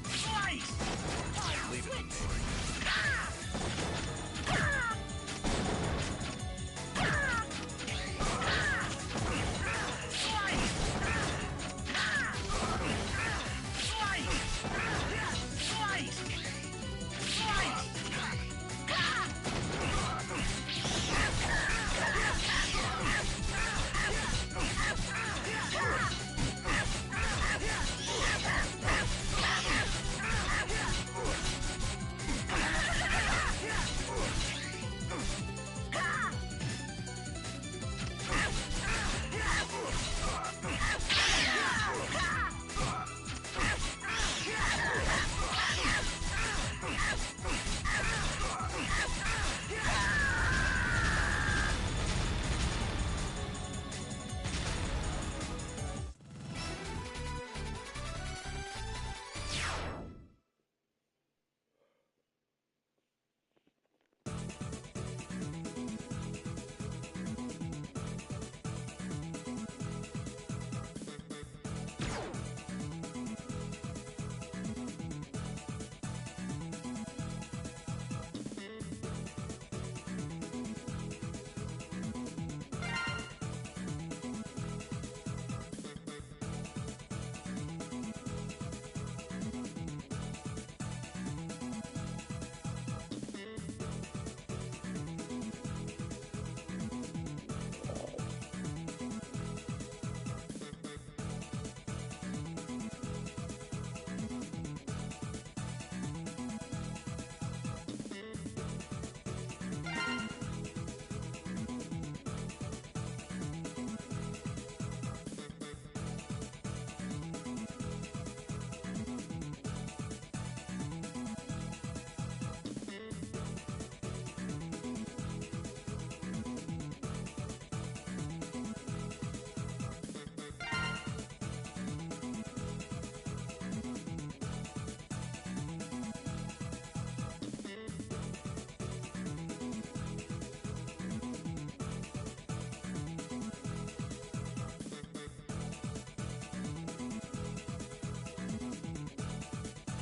Slice! Leave it.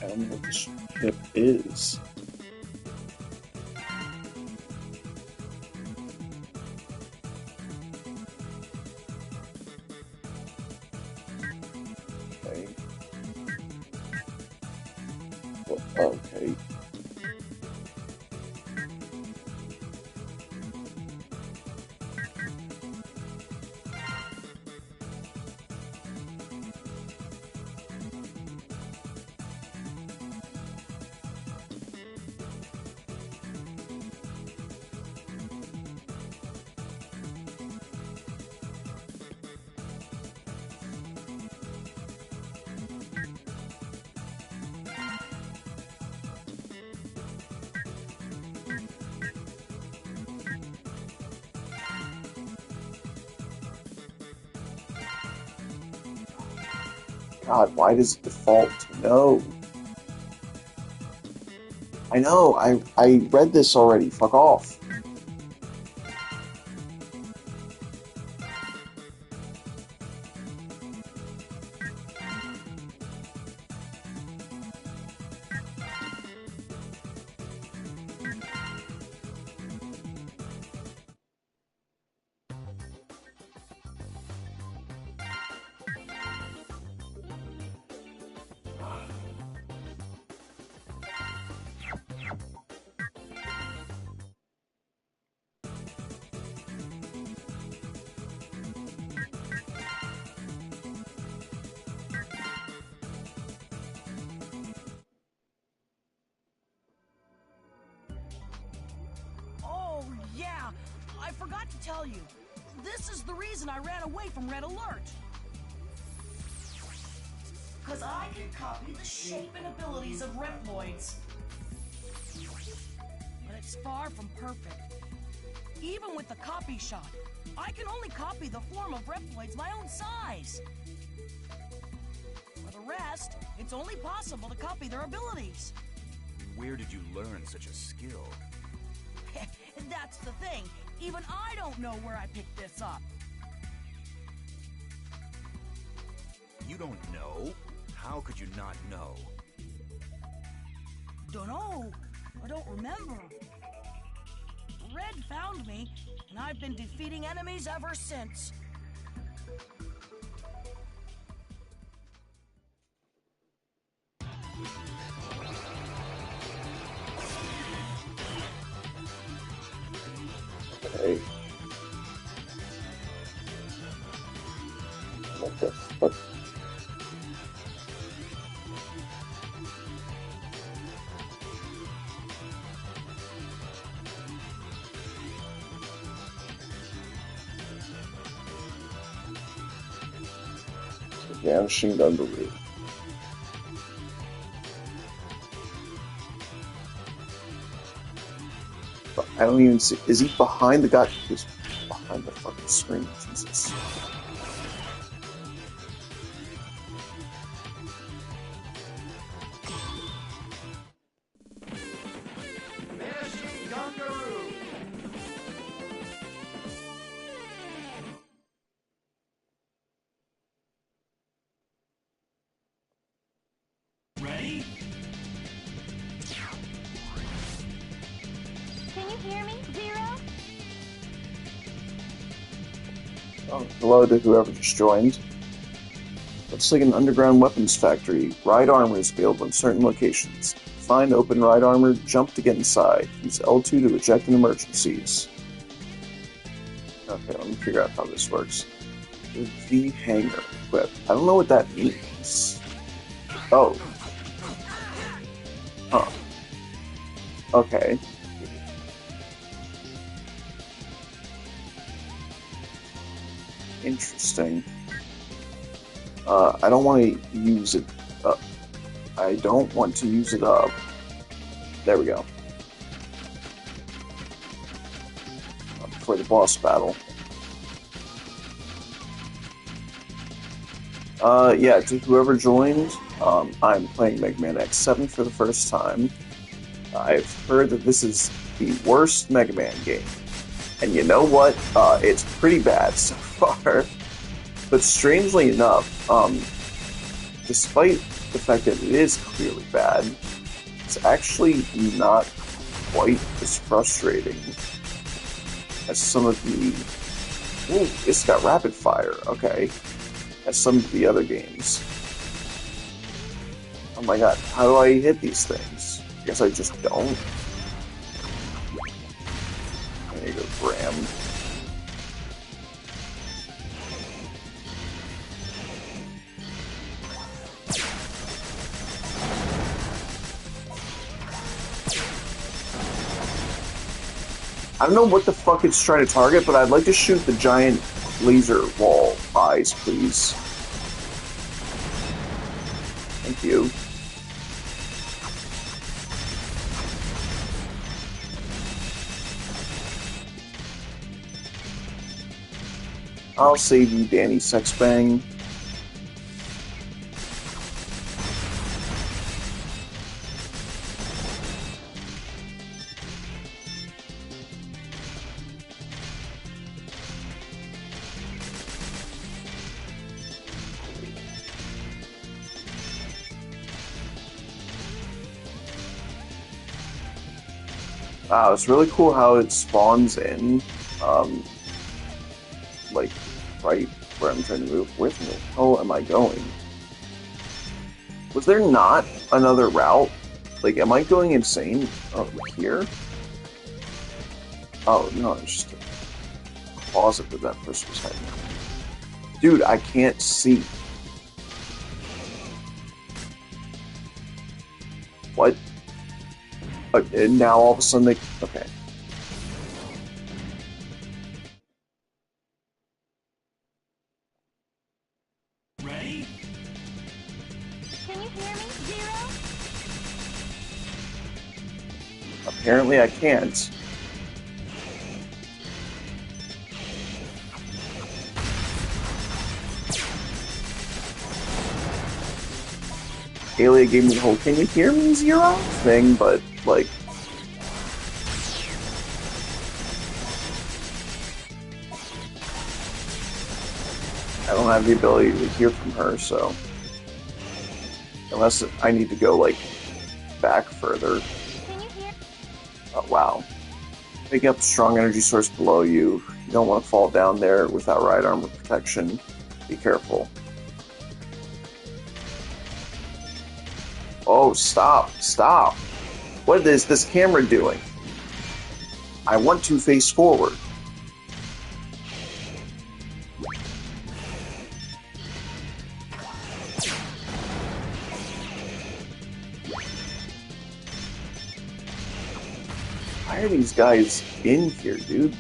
I don't know what this ship is. Okay. Well, okay. God, why does it default to no? I know, I read this already. Fuck off. Oh, yeah. I forgot to tell you. This is the reason I ran away from Red Alert. Because I can copy the shape and abilities of Reploids. But it's far from perfect. Even with the copy shot, I can only copy the form of Reploids my own size. For the rest, it's only possible to copy their abilities. Where did you learn such a skill? That's the thing. Even I don't know where I picked this up. You don't know? How could you not know? Dunno. I don't remember. Red found me, and I've been defeating enemies ever since. Okay. What the fuck? Vanishing Dunbaroo. I don't even see. Is he behind the guy? He's behind the fucking screen. Jesus. Ready? Can you hear me, Zero? Oh, hello to whoever just joined. Looks like an underground weapons factory. Ride armor is available in certain locations. Find open ride armor, jump to get inside. Use L2 to eject in emergencies. Okay, let me figure out how this works. The V hanger equip. I don't know what that means. Oh. Huh. Okay. Interesting. I don't want to use it up. I don't want to use it up. There we go. For the boss battle. Yeah, to whoever joined, I'm playing Mega Man X7 for the first time. I've heard that this is the worst Mega Man game. And you know what? It's pretty bad so far. But strangely enough, despite the fact that it is clearly bad, it's actually not quite as frustrating as some of the... Ooh, it's got rapid fire, okay. As some of the other games. Oh my god, how do I hit these things? I guess I just don't. There you go, Graham. I don't know what the fuck it's trying to target, but I'd like to shoot the giant laser wall eyes, please. Thank you. I'll save you, Danny Sexbang. Wow, it's really cool how it spawns in, like, right where I'm trying to move with me. How am I going? Was there not another route? Like, am I going insane? Oh, here? Oh, no, it's just a closet that that person was hiding. Dude, I can't see. What? And now all of a sudden they... Okay. Ready? Can you hear me, Zero? Apparently I can't. Alia gave me the whole "can you hear me, Zero?" thing, but, like... I don't have the ability to hear from her, so... Unless I need to go, like, back further. Can you hear? Oh, wow. Picking up a strong energy source below you. You don't want to fall down there without right armor protection. Be careful. Oh, stop. Stop. What is this camera doing? I want to face forward. Why are these guys in here, dude?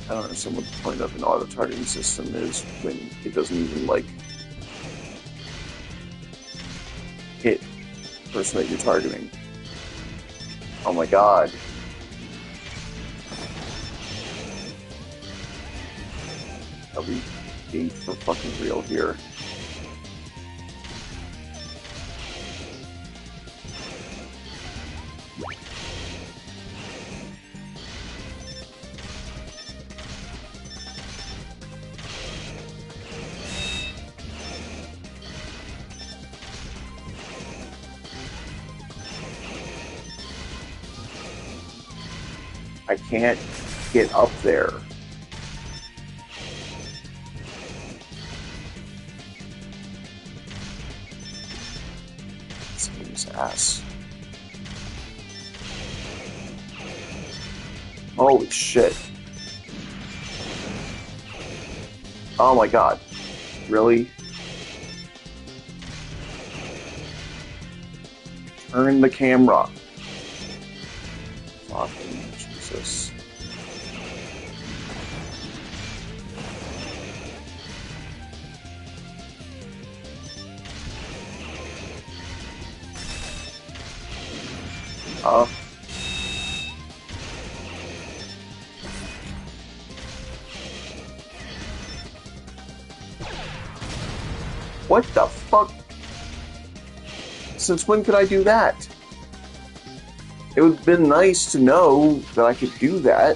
I don't understand what the point of an auto-targeting system is when it doesn't even, like, hit the person that you're targeting. Oh my god. Are we being for fucking real here? I can't get up there. This game's ass. Holy shit. Oh my god. Really? Turn the camera. Fucking Jesus. What the fuck? Since when could I do that? It would have been nice to know that I could do that.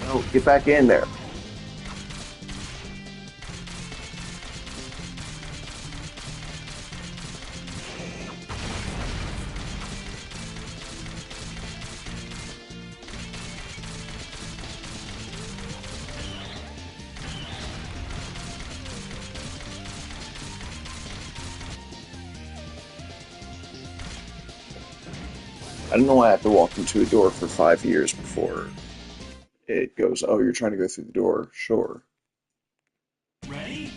No, get back in there. I don't know why I have to walk into a door for 5 years before it goes, oh, you're trying to go through the door. Sure. Ready?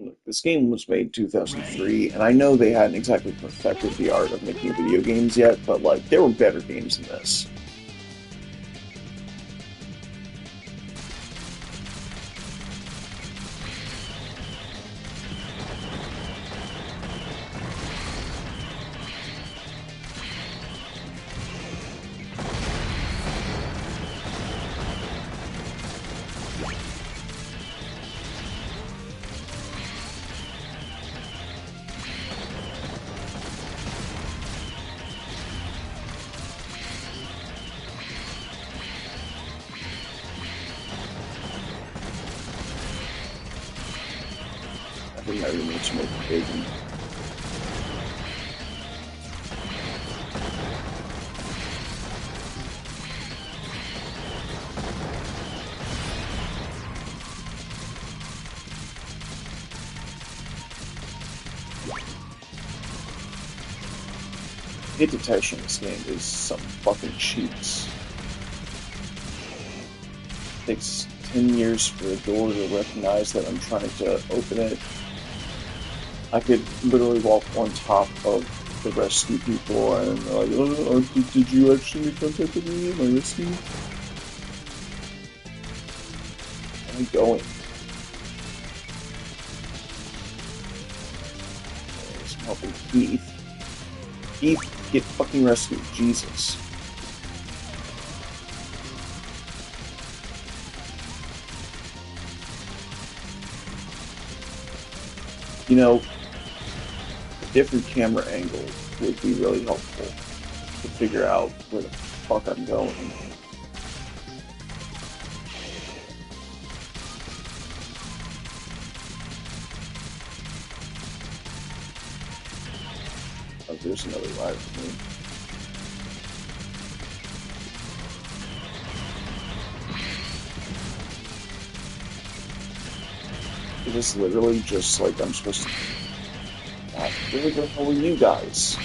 Look, this game was made in 2003, and I know they hadn't exactly perfected the art of making video games yet, but like, there were better games than this. I think I really need to make a big one. Hit detection in this game is some fucking cheats. It takes 10 years for a door to recognize that I'm trying to open it. I could literally walk on top of the rescue people and they're like, oh, did you actually make contact with me? Am I rescue? Where am I going? There's helping Keith. Keith, get fucking rescued. Jesus. You know, a different camera angle would be really helpful to figure out where the fuck I'm going. Oh, there's another rider for me. It is literally just like I'm supposed to. God, where the hell are you guys?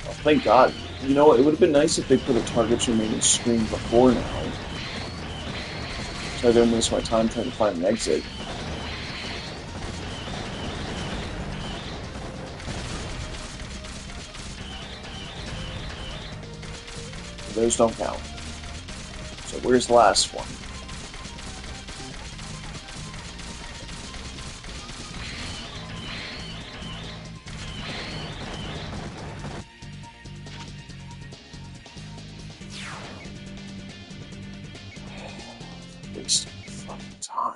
Oh, thank God. You know, it would have been nice if they put a target remaining screen before now. So I didn't waste my time trying to find an exit. Those don't count. So where's the last one? Wasting fucking time.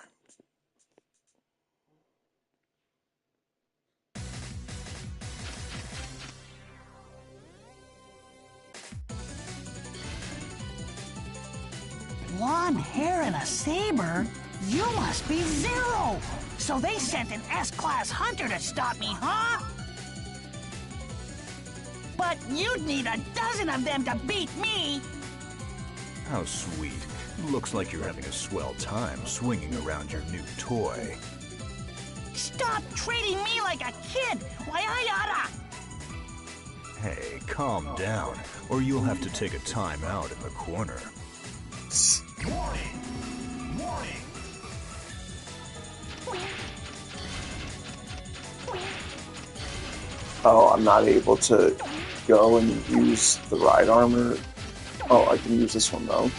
Blonde hair and a saber? You must be Zero! So they sent an S-Class hunter to stop me, huh? But you'd need a dozen of them to beat me! How sweet. Looks like you're having a swell time swinging around your new toy. Stop treating me like a kid! Why, I oughta... Hey, calm down, or you'll have to take a time out in the corner. Warning! Warning! Oh, I'm not able to go and use the ride armor. Oh, I can use this one though.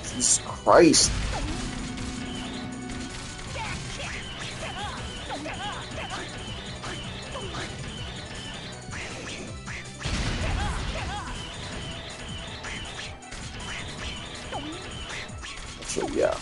Jesus Christ. So, yeah.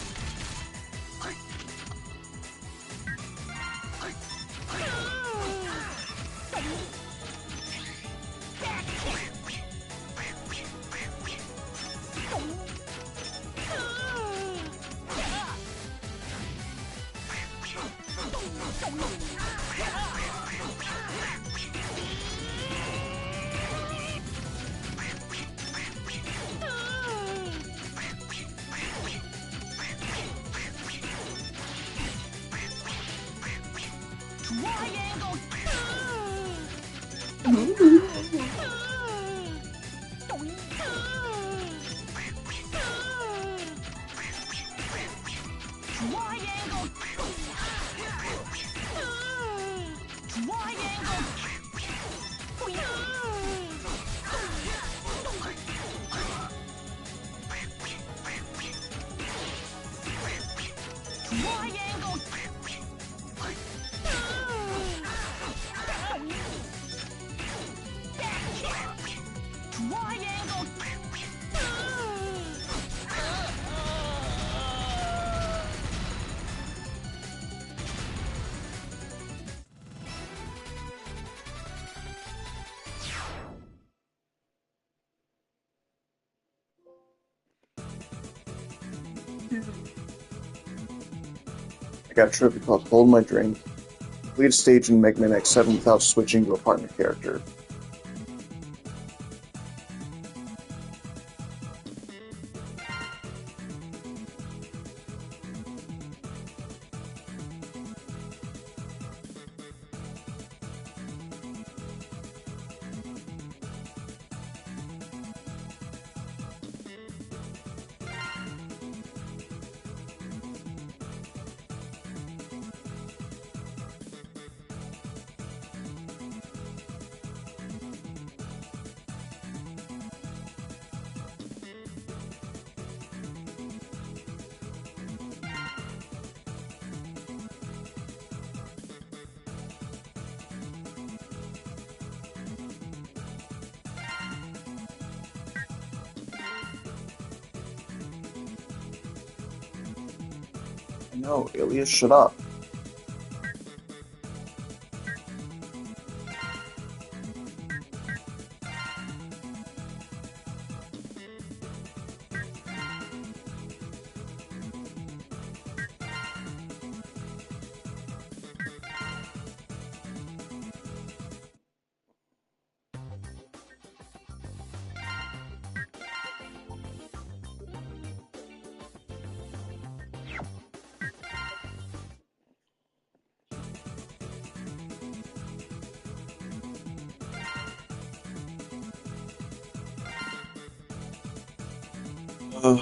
I got a trophy called Hold My Drink. Complete a stage in Mega Man X7 without switching to a partner character. No, Ilias, shut up. Ugh.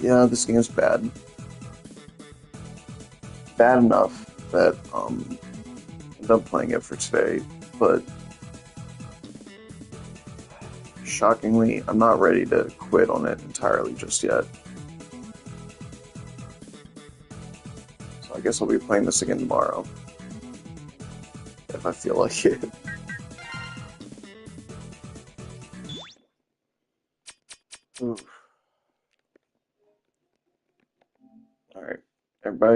Yeah, this game's bad. Bad enough that end up playing it for today, but shockingly, I'm not ready to quit on it entirely just yet. So I guess I'll be playing this again tomorrow. If I feel like it. Oof. Alright. Everybody